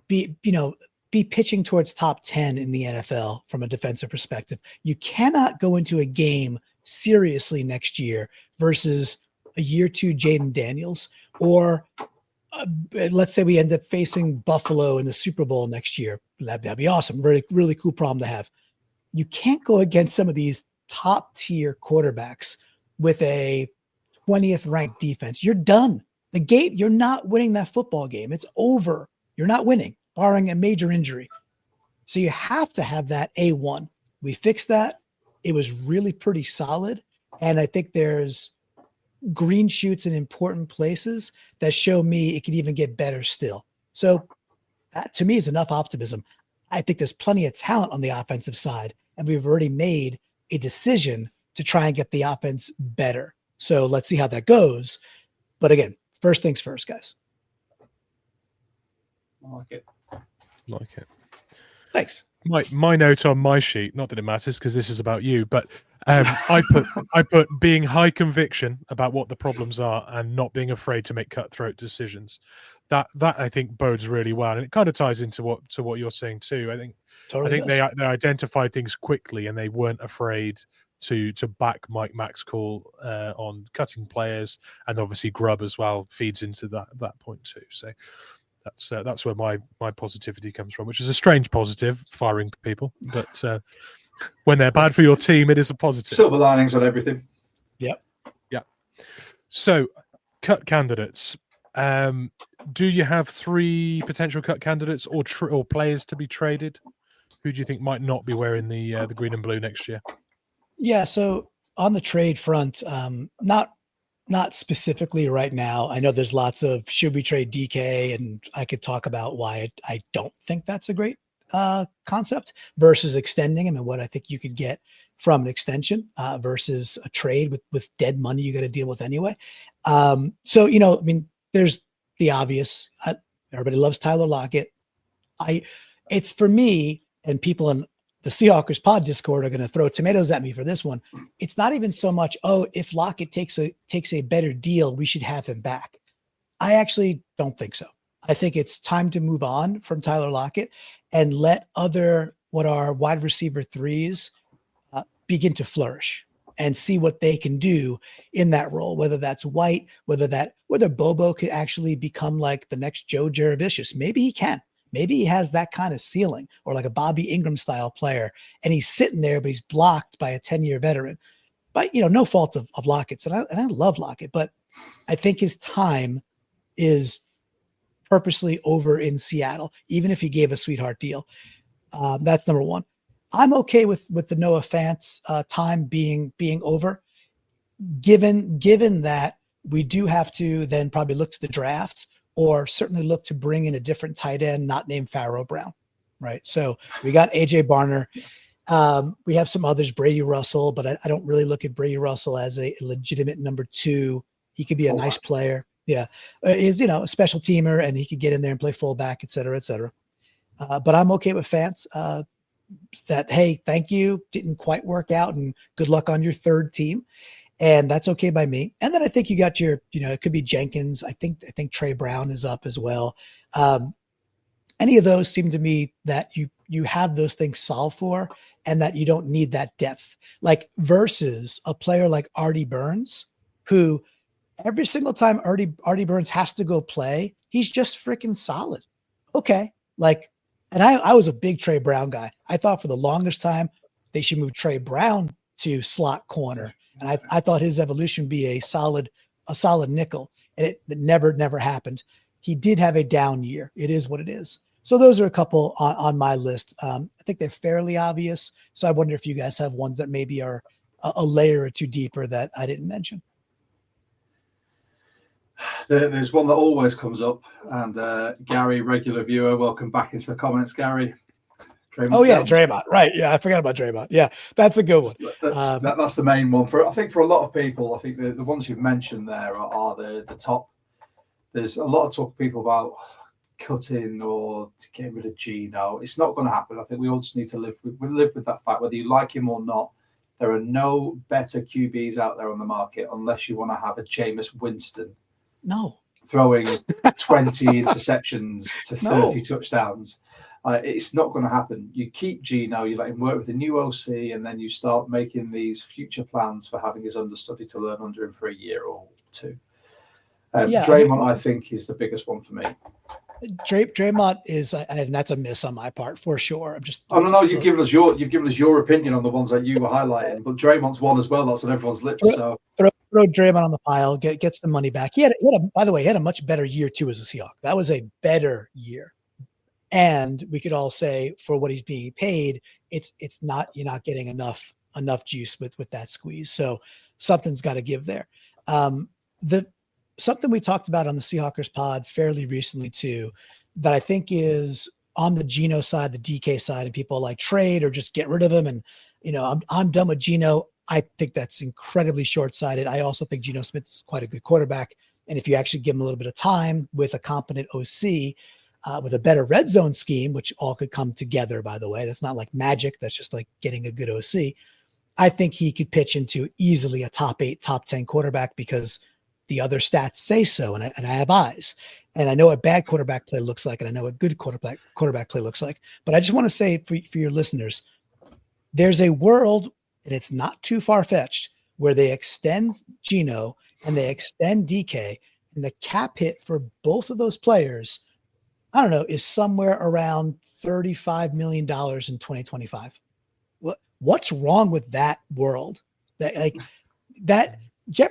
be pitching towards top 10 in the NFL from a defensive perspective. You cannot go into a game seriously next year versus a year 2 Jaden Daniels, or let's say we end up facing Buffalo in the Super Bowl next year. That'd be awesome. Really, really cool problem to have. You can't go against some of these top tier quarterbacks with a 20th ranked defense. You're done. The game, you're not winning that football game. It's over. You're not winning, barring a major injury. So you have to have that A1. We fixed that. It was really pretty solid. And I think there's green shoots in important places that show me it could even get better still. So that to me is enough optimism. I think there's plenty of talent on the offensive side, and we've already made a decision to try and get the offense better. So let's see how that goes. But again, first things first, guys. I like it. Like it. Thanks. My note on my sheet, not that it matters because this is about you, but I put being high conviction about what the problems are and not being afraid to make cutthroat decisions. That I think bodes really well, and it kind of ties into what you're saying too. I think they identified things quickly and they weren't afraid to back Mike Mac's call on cutting players, and obviously Grubb as well feeds into that point too. So that's where my positivity comes from, which is a strange positive, firing people, but when they're bad for your team, it is a positive. Silver linings on everything. Yep. Yeah. So, cut candidates. Do you have 3 potential cut candidates or players to be traded? Who do you think might not be wearing the green and blue next year? Yeah. So on the trade front, not specifically right now. I know there's lots of should we trade DK, and I could talk about why I don't think that's a great concept versus extending him and what I think you could get from an extension versus a trade with dead money you got to deal with anyway. So, there's the obvious. Everybody loves Tyler Lockett. It's for me, and people in the Seahawkers pod Discord are going to throw tomatoes at me for this one. It's not even so much, if Lockett takes a better deal, we should have him back. I actually don't think so. I think it's time to move on from Tyler Lockett and let what are wide receiver 3s begin to flourish and see what they can do in that role, whether that's White, whether Bobo could actually become like the next Joe Jurevicius. Maybe he can. Maybe he has that kind of ceiling, or like a Bobby Ingram style player, and he's sitting there, but he's blocked by a 10-year veteran. But, no fault of Lockett's. And I love Lockett, but I think his time is purposely over in Seattle, even if he gave a sweetheart deal. That's number one. I'm okay with the Noah Fant time being over, given that we do have to then probably look to the draft, or certainly look to bring in a different tight end, not named Pharaoh Brown, right? So we got AJ Barner. We have some others, Brady Russell, but I don't really look at Brady Russell as a legitimate number 2. He could be a nice player. Yeah. He's, a special teamer, and he could get in there and play fullback, et cetera, et cetera. But I'm okay with Fant that, hey, thank you. Didn't quite work out, and good luck on your 3rd team. And that's okay by me. And then I think you got your, it could be Jenkins. I think Trey Brown is up as well. Any of those seem to me that you have those things solved for, and that you don't need that depth, like versus a player like Artie Burns, who every single time Artie Burns has to go play, he's just freaking solid. Okay. And I was a big Trey Brown guy. I thought for the longest time they should move Trey Brown to slot corner. And I thought his evolution would be a solid nickel, and it never happened. He did have a down year. It is what it is. So those are a couple on my list. I think they're fairly obvious. So I wonder if you guys have ones that maybe are a layer or 2 deeper that I didn't mention. There's one that always comes up, and Gary, regular viewer, welcome back into the comments, Gary. Draymond. Right. Yeah, I forgot about Draymond. Yeah, that's a good one. That's the main one. I think for a lot of people, I think the ones you've mentioned there are the top. There's a lot of talk people about cutting or getting rid of Gino. It's not going to happen. I think we all just need to live with that fact, whether you like him or not. There are no better QBs out there on the market unless you want to have a Jameis Winston. No. throwing 20 interceptions to 30 No. touchdowns. It's not going to happen. You keep Gino, you let him work with the new OC, and then you start making these future plans for having his understudy to learn under him for a year or two. Draymond, I think, is the biggest one for me. Draymond is, and that's a miss on my part for sure. No, you've given us your opinion on the ones that you were highlighting, but Draymond's one as well. That's on everyone's lips. So throw Draymond on the pile, get some money back. By the way, he had a much better year too as a Seahawk. That was a better year. And we could all say for what he's being paid, it's not, you're not getting enough juice with that squeeze. So something's got to give there. Something we talked about on the Seahawkers pod fairly recently too, that I think is on the Geno side, the DK side, and people like trade or just get rid of him. And, I'm done with Geno. I think that's incredibly short-sighted. I also think Geno Smith's quite a good quarterback. And if you actually give him a little bit of time with a competent OC, with a better red zone scheme, which all could come together, by the way, that's not like magic. That's just like getting a good OC. I think he could pitch into easily a top 8, top 10 quarterback because the other stats say so. And I have eyes, and I know what bad quarterback play looks like. And I know what good quarterback play looks like, but I just want to say for your listeners, there's a world, and it's not too far-fetched, where they extend Geno and they extend DK, and the cap hit for both of those players, I don't know, is somewhere around $35 million in 2025. What's wrong with that world?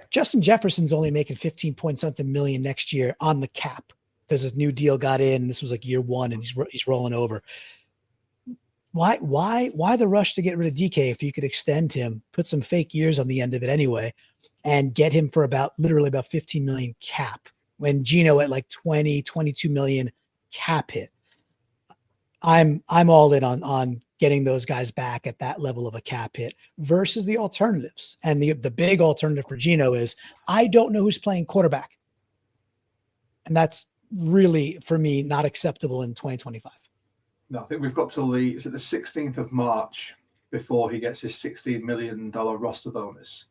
Justin Jefferson's only making 15 point something million next year on the cap because his new deal got in. This was like year one, and he's rolling over. Why the rush to get rid of DK if you could extend him, put some fake years on the end of it anyway, and get him for literally about 15 million cap when Geno at like 20, 22 million cap hit? I'm all in on getting those guys back at that level of a cap hit versus the alternatives. And the big alternative for Geno is I don't know who's playing quarterback. And that's really, for me, not acceptable in 2025. No, I think we've got till the 16th of March before he gets his $16 million roster bonus.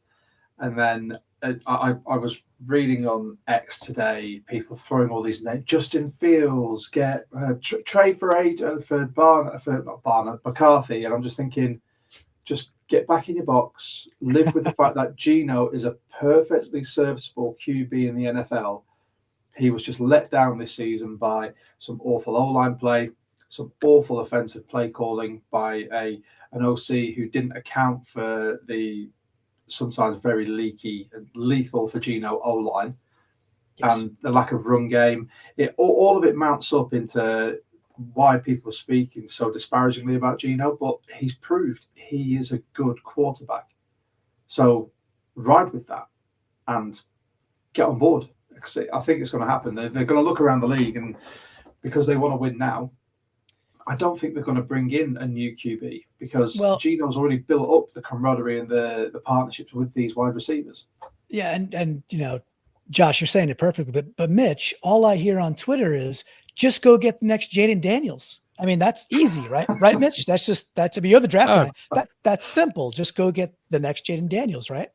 And then I was reading on X today, people throwing all these names. Justin Fields, get trade for McCarthy, and I'm just thinking, just get back in your box. Live with the fact that Geno is a perfectly serviceable QB in the NFL. He was just let down this season by some awful O-line play, some awful offensive play calling by an OC who didn't account for the sometimes very leaky and lethal for Geno O-line, yes, and the lack of run game. All of it mounts up into why people are speaking so disparagingly about Geno, but he's proved he is a good quarterback. So ride with that and get on board. I think it's going to happen. They're going to look around the league, and because they want to win now, I don't think they're going to bring in a new QB because Geno's already built up the camaraderie and the partnerships with these wide receivers. Yeah, and Josh, you're saying it perfectly, but Mitch, all I hear on Twitter is just go get the next Jaden Daniels. I mean, that's easy, right? Right, Mitch? You're the draft guy. That's simple. Just go get the next Jaden Daniels, right?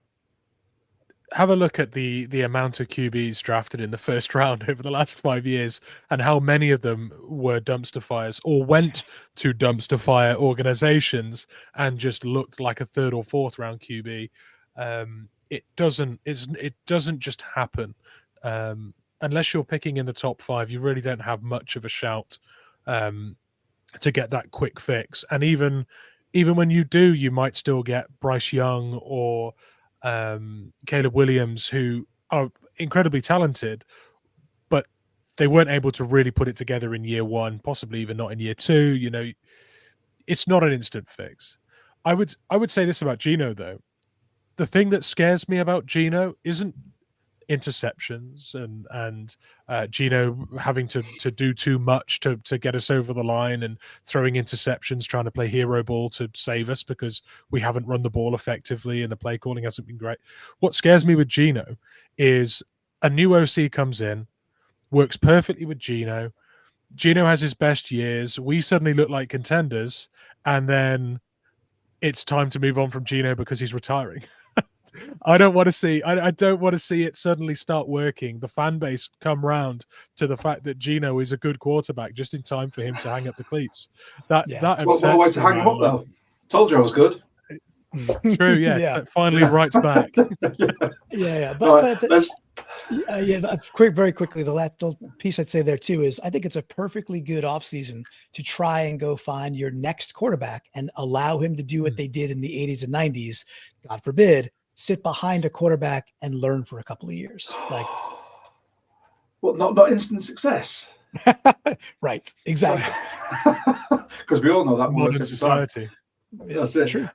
Have a look at the amount of QBs drafted in the first round over the last 5 years and how many of them were dumpster fires or went to dumpster fire organizations and just looked like a third or fourth round QB. It doesn't just happen. Unless you're picking in the top 5, you really don't have much of a shout to get that quick fix. And even when you do, you might still get Bryce Young or Caleb Williams, who are incredibly talented, but they weren't able to really put it together in year one, possibly even not in year two. It's not an instant fix. I would say this about Geno, though. The thing that scares me about Geno isn't interceptions and Geno having to do too much to get us over the line and throwing interceptions, trying to play hero ball to save us because we haven't run the ball effectively and the play calling hasn't been great. What scares me with Geno is a new OC comes in, works perfectly with Geno. Geno has his best years. We suddenly look like contenders, and then it's time to move on from Gino because he's retiring. I don't want to see. I don't want to see it suddenly start working. The fan base come round to the fact that Gino is a good quarterback just in time for him to hang up the cleats. That What a way to hang him up, though. Told you I was good. True, yeah. Finally writes back. Yeah. Right, Very quickly, the piece I'd say there too is I think it's a perfectly good offseason to try and go find your next quarterback and allow him to do what they did in the 80s and 90s. God forbid, sit behind a quarterback and learn for a couple of years. Like, well, not instant success. Right, exactly. Because we all know that Modern society. That's it. True.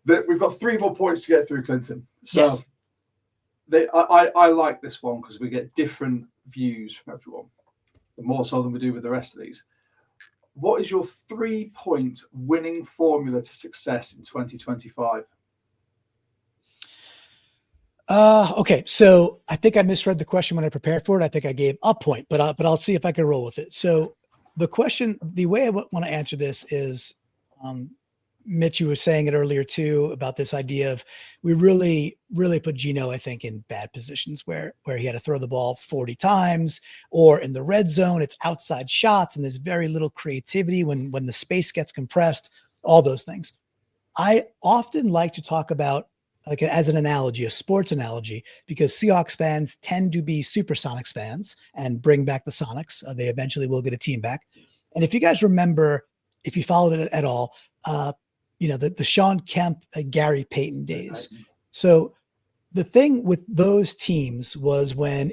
We've got 3 more points to get through, Clinton. So Yes. I like this one because we get different views from everyone, more so than we do with the rest of these. What is your 3-point winning formula to success in 2025? Okay, so I think I misread the question when I prepared for it. I think I gave a point, but I'll see if I can roll with it. So the way I want to answer this is, Mitch, you were saying it earlier too about this idea of we really, really put Gino, I think, in bad positions where he had to throw the ball 40 times, or in the red zone, it's outside shots and there's very little creativity when the space gets compressed, all those things. I often like to talk about, like, as an analogy, a sports analogy, because Seahawks fans tend to be Supersonics fans and bring back the Sonics. They eventually will get a team back. And if you guys remember, if you followed it at all, the Sean Kemp, Gary Payton days. So the thing with those teams was and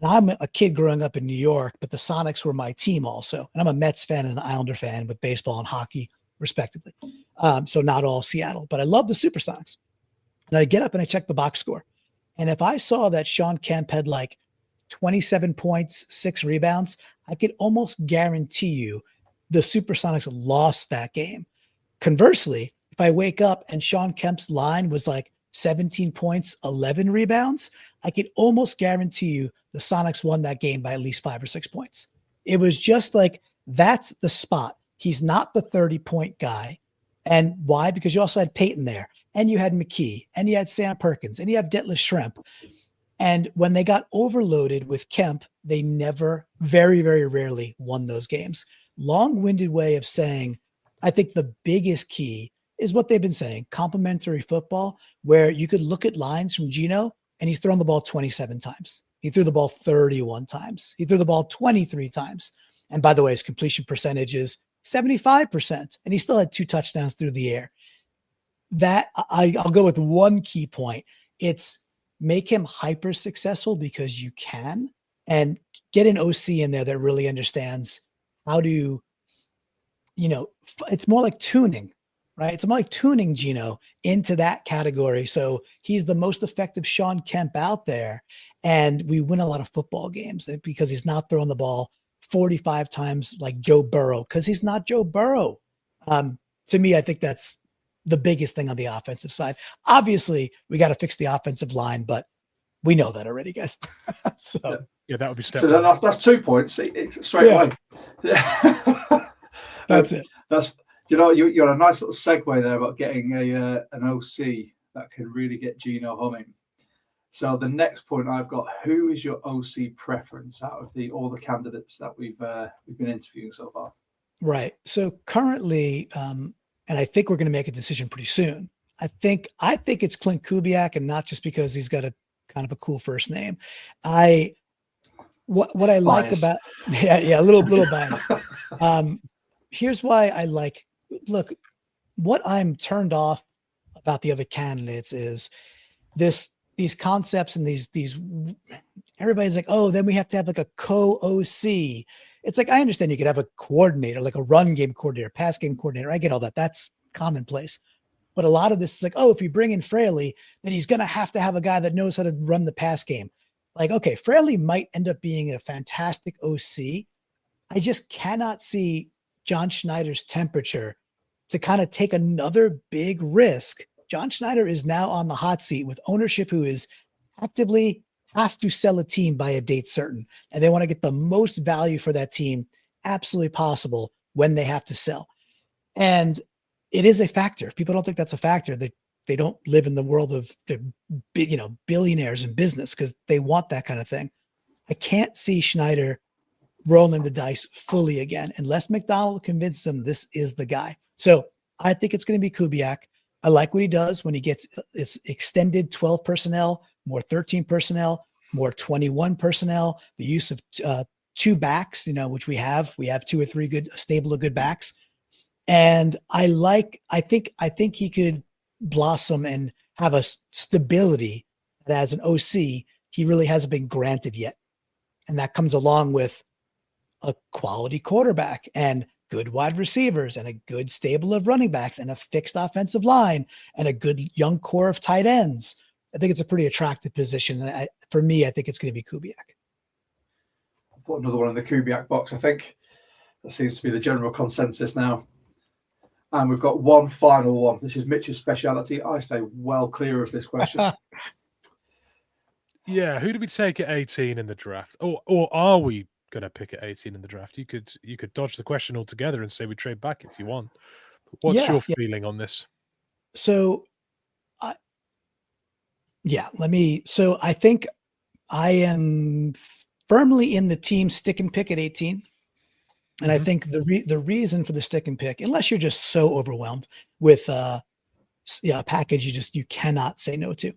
I'm a kid growing up in New York, but the Sonics were my team also. And I'm a Mets fan and an Islander fan with baseball and hockey, respectively. So not all Seattle, but I love the Supersonics. And I get up and I check the box score. And if I saw that Sean Kemp had like 27 points, 6 rebounds, I could almost guarantee you the Supersonics lost that game. Conversely, if I wake up and Sean Kemp's line was like 17 points, 11 rebounds, I could almost guarantee you the Sonics won that game by at least 5 or 6 points. It was just like, that's the spot. He's not the 30-point guy. And why? Because you also had Peyton there, and you had McKee, and you had Sam Perkins, and you have Detlef Schrempf. And when they got overloaded with Kemp, they never, very, very rarely won those games. Long-winded way of saying, I think the biggest key is what they've been saying, complementary football, where you could look at lines from Gino and he's thrown the ball 27 times. He threw the ball 31 times. He threw the ball 23 times. And by the way, his completion percentage is 75%, and he still had 2 touchdowns through the air. That I'll go with one key point. It's make him hyper successful because you can, and get an OC in there that really understands how to, it's more like tuning, right? It's more like tuning Gino into that category. So he's the most effective Sean Kemp out there. And we win a lot of football games because he's not throwing the ball 45 times like Joe Burrow, because he's not Joe Burrow. To me, I think that's the biggest thing on the offensive side. Obviously, we got to fix the offensive line, but we know that already, guys. Yeah, that would be step. So that's 2 points straight away. Yeah. That's it. That's you're a nice little segue there about getting an OC that can really get Gino humming. So the next point I've got: who is your OC preference out of all the candidates that we've been interviewing so far? Right. So currently, and I think we're going to make a decision pretty soon. I think it's Clint Kubiak, and not just because he's got a kind of a cool first name. What I like about a little biased. Here's why I like. Look, what I'm turned off about the other candidates is these concepts and these everybody's like, oh, then we have to have like a co-OC. It's like, I understand you could have a coordinator, like a run game coordinator, pass game coordinator. I get all that. That's commonplace. But a lot of this is like, oh, if you bring in Fraley, then he's going to have a guy that knows how to run the pass game. Like, okay, Fraley might end up being a fantastic OC. I just cannot see John Schneider's temperature to kind of take another big risk. John Schneider is now on the hot seat with ownership who is actively has to sell a team by a date certain, and they want to get the most value for that team absolutely possible when they have to sell. And it is a factor. If people don't think that's a factor, they don't live in the world of billionaires in business, because they want that kind of thing. I can't see Schneider rolling the dice fully again unless MacDonald convinces him this is the guy. So I think it's going to be Kubiak. I like what he does when he gets this extended 12 personnel, more 13 personnel, more 21 personnel, the use of two backs, which we have 2 or 3 good stable of good backs. And I think he could blossom and have a stability that as an OC, he really hasn't been granted yet. And that comes along with a quality quarterback and good wide receivers and a good stable of running backs and a fixed offensive line and a good young core of tight ends. I think it's a pretty attractive position. For me, I think it's going to be Kubiak. I'll put another one in the Kubiak box. I think that seems to be the general consensus now. And we've got one final one. This is Mitch's speciality. I stay well clear of this question. Yeah, who do we take at 18 in the draft? Or are we going to pick at 18 in the draft? You could dodge the question altogether and say we trade back if you want. What's your feeling on this? So, so I think I am firmly in the team stick and pick at 18. And I think the reason for the stick and pick, unless you're just so overwhelmed with a package you cannot say no to.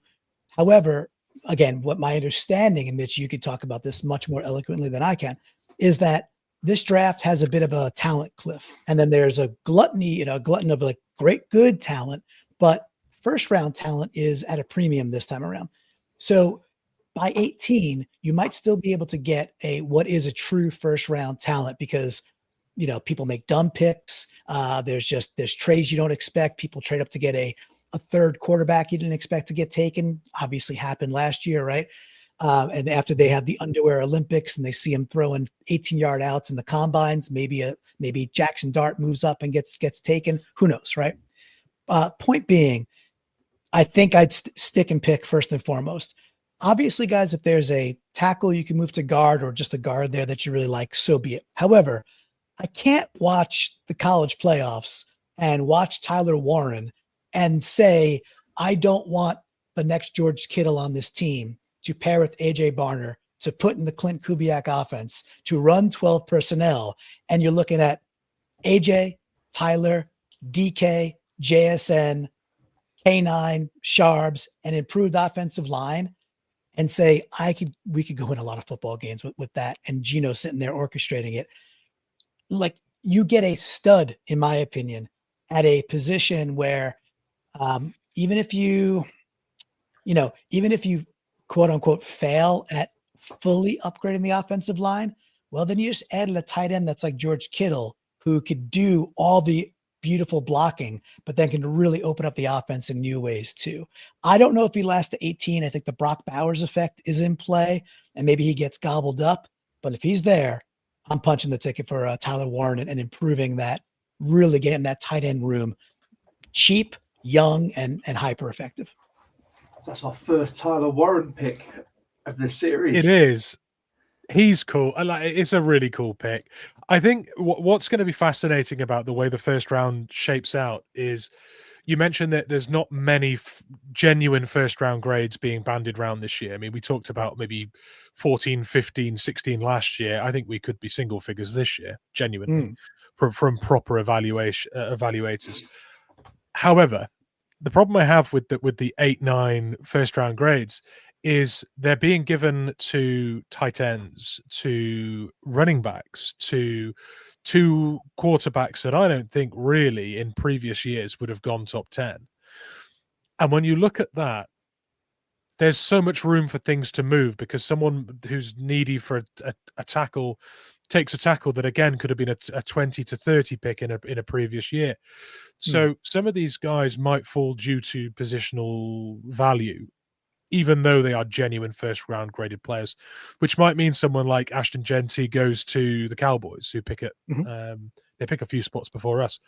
However, again, what my understanding, and Mitch, you could talk about this much more eloquently than I can, is that this draft has a bit of a talent cliff. And then there's a glutton of like great, good talent, but first round talent is at a premium this time around. So by 18, you might still be able to get what is a true first round talent, because people make dumb picks. There's trades you don't expect. People trade up to get a third quarterback you didn't expect to get taken. Obviously happened last year, right? And after they have the underwear Olympics and they see him throwing 18-yard outs in the combines, maybe Jackson Dart moves up and gets taken. Who knows, right? Point being, I think I'd stick and pick first and foremost. Obviously, guys, if there's a tackle you can move to guard or just a guard there that you really like, so be it. However, I can't watch the college playoffs and watch Tyler Warren and say, I don't want the next George Kittle on this team to pair with AJ Barner, to put in the Clint Kubiak offense, to run 12 personnel. And you're looking at AJ, Tyler, DK, JSN, K9, Sharbs, and improved offensive line, and say, we could go win a lot of football games with that. And Gino sitting there orchestrating it. Like, you get a stud, in my opinion, at a position where even if you quote unquote fail at fully upgrading the offensive line, well, then you just added a tight end that's like George Kittle, who could do all the beautiful blocking, but then can really open up the offense in new ways too. I don't know if he lasts to 18. I think the Brock Bowers effect is in play, and maybe he gets gobbled up. But if he's there, I'm punching the ticket for Tyler Warren and improving that, really getting that tight end room cheap, young, and hyper effective. That's our first Tyler Warren pick of this series. It is. He's cool. It's a really cool pick. I think what's going to be fascinating about the way the first round shapes out is, you mentioned that there's not many genuine first round grades being bandied around this year. I mean, we talked about maybe 14, 15, 16 last year. I think we could be single figures this year, genuinely, from proper evaluators. However, the problem I have with the 8-9 first round grades is they're being given to tight ends, to running backs, to quarterbacks that I don't think really in previous years would have gone top 10. And when you look at that, there's so much room for things to move, because someone who's needy for a tackle takes a tackle that again could have been a 20 to 30 pick in a previous year. So some of these guys might fall due to positional value, even though they are genuine first round graded players, which might mean someone like Ashton Genty goes to the Cowboys, who pick they pick a few spots before us,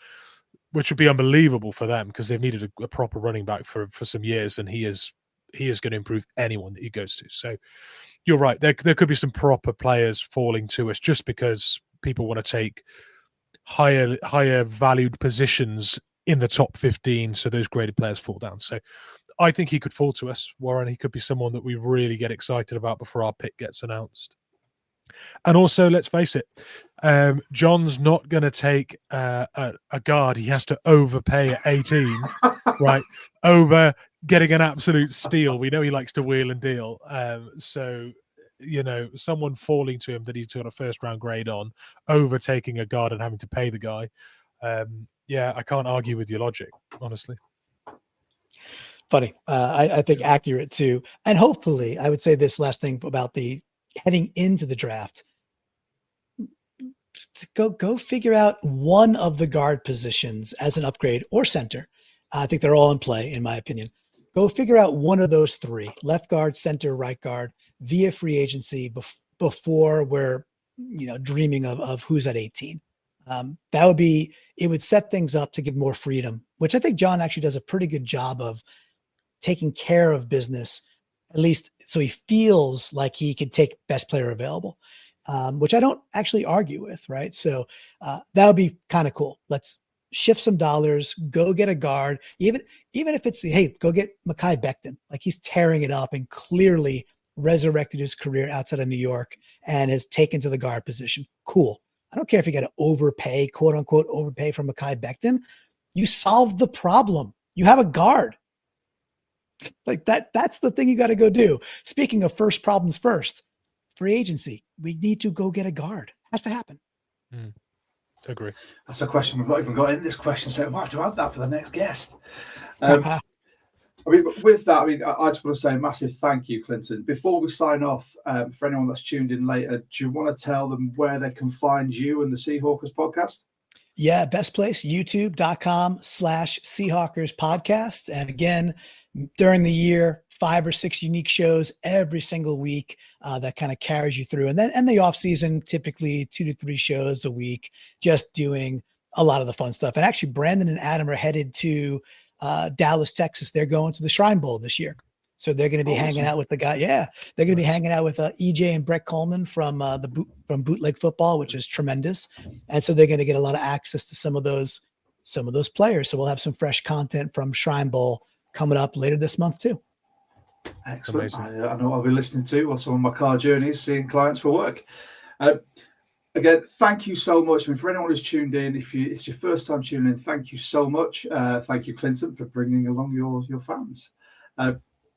which would be unbelievable for them, because they've needed a proper running back for some years, and he is going to improve anyone that he goes to. So you're right. There could be some proper players falling to us just because people want to take higher valued positions in the top 15, so those graded players fall down. So I think he could fall to us, Warren. He could be someone that we really get excited about before our pick gets announced. And also, let's face it, John's not going to take a guard. He has to overpay at 18, right? Over getting an absolute steal. We know he likes to wheel and deal. So, someone falling to him that he's got a first-round grade on, overtaking a guard and having to pay the guy. I can't argue with your logic, honestly. Funny. I think accurate too. And hopefully, I would say this last thing about the heading into the draft. Go figure out one of the guard positions as an upgrade, or center. I think they're all in play, in my opinion. Go figure out one of those three: left guard, center, right guard, via free agency before we're dreaming of who's at 18. It would set things up to give more freedom, which I think John actually does a pretty good job of taking care of business, at least so he feels like he could take best player available, which I don't actually argue with, right? So that would be kind of cool. Let's shift some dollars, go get a guard, even if it's, hey, go get Mekhi Becton. Like, he's tearing it up and clearly resurrected his career outside of New York and has taken to the guard position. Cool. I don't care if you got to overpay, quote unquote, overpay for Mekhi Becton. You solved the problem. You have a guard. Like that's the thing you got to go do. Speaking of first problems first, free agency. We need to go get a guard. Has to happen. Agree. That's a question we've not even got in this question, so we might have to add that for the next guest. With that, I just want to say a massive thank you, Clinton. Before we sign off, for anyone that's tuned in later, do you want to tell them where they can find you and the Seahawkers podcast? Yeah, best place, youtube.com/Seahawkers podcast. And again, during the year, 5 or 6 unique shows every single week that kind of carries you through. And then the off season, typically 2 to 3 shows a week, just doing a lot of the fun stuff. And actually, Brandan and Adam are headed to Dallas, Texas. They're going to the Shrine Bowl this year. So they're going to be hanging out with the guy. Yeah, they're going to be hanging out with EJ and Brett Coleman from Bootleg Football, which is tremendous. And so they're going to get a lot of access to some of those players. So we'll have some fresh content from Shrine Bowl coming up later this month too. Excellent. I know I'll be listening to while some of my car journeys, seeing clients for work. Again, thank you so much. For anyone who's tuned in, if it's your first time tuning in, thank you so much. Thank you, Clinton, for bringing along your fans.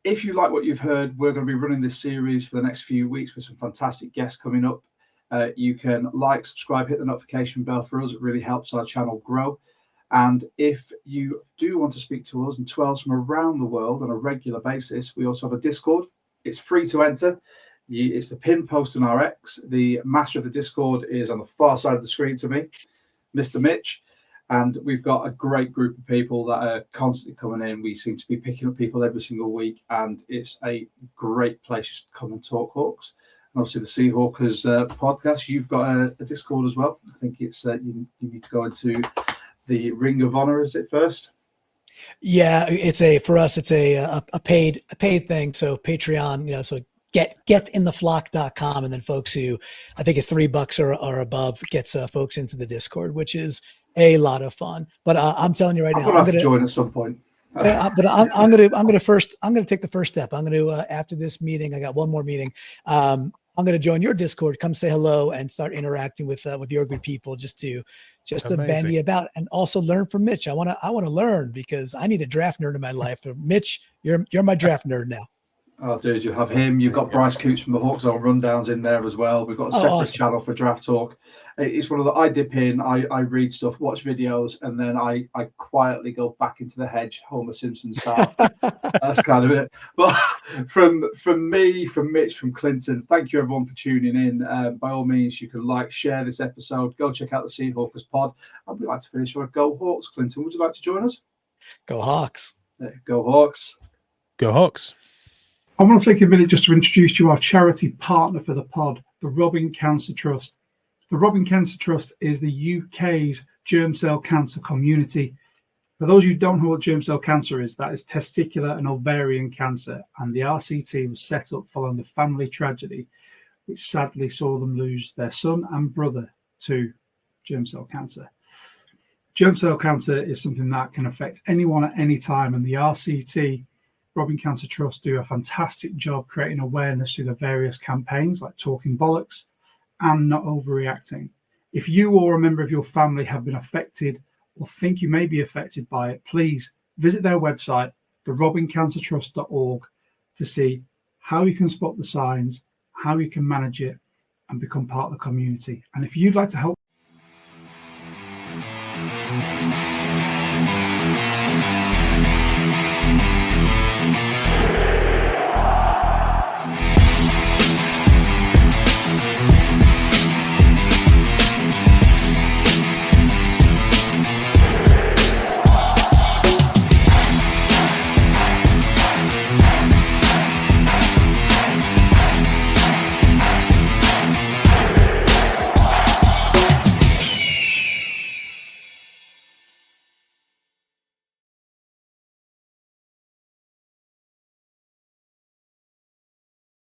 If you like what you've heard, we're going to be running this series for the next few weeks with some fantastic guests coming up. You can like, subscribe, hit the notification bell for us. It really helps our channel grow. And if you do want to speak to us and to us from around the world on a regular basis, we also have a Discord. It's free to enter. It's the pin post on our X. The master of the Discord is on the far side of the screen to me, Mr. Mitch. And we've got a great group of people that are constantly coming in. We seem to be picking up people every single week, and it's a great place to come and talk Hawks. And obviously, the Seahawkers podcast, you've got a Discord as well. I think it's you need to go into the Ring of Honor, is it first? Yeah, for us, it's a paid thing. So Patreon, so getintheflock.com, and then folks who, I think it's $3 or above, gets folks into the Discord, which is a lot of fun. But I'm telling you right now, I'm going to join at some point. But I'm going to take the first step. I'm going to, after this meeting, I got one more meeting. I'm going to join your Discord, come say hello, and start interacting with your good people, just to bandy about, and also learn from Mitch. I want to learn, because I need a draft nerd in my life. Mitch, you're my draft nerd now. Oh, dude, you have him. You've got Bryce Coots from the Hawks on Rundowns in there as well. We've got a separate channel for Draft Talk. It's one of the, I dip in, I read stuff, watch videos, and then I quietly go back into the hedge, Homer Simpson style. That's kind of it. But from me, from Mitch, from Clinton, thank you everyone for tuning in. By all means, you can share this episode, go check out the Seahawkers pod. And we'd like to finish with Go Hawks. Clinton, would you like to join us? Go Hawks. Go Hawks. Go Hawks. I want to take a minute just to introduce you our charity partner for the pod, the Robin Cancer Trust. The Robin Cancer Trust is the UK's germ cell cancer community. For those who don't know what germ cell cancer is, that is testicular and ovarian cancer, and the RCT was set up following the family tragedy, which sadly saw them lose their son and brother to germ cell cancer. Germ cell cancer is something that can affect anyone at any time, and the RCT, Robbing Cancer Trust, do a fantastic job creating awareness through the various campaigns like Talking Bollocks and Not Overreacting. If you or a member of your family have been affected or think you may be affected by it, please visit their website, therobbingcancertrust.org, to see how you can spot the signs, how you can manage it, and become part of the community. And if you'd like to help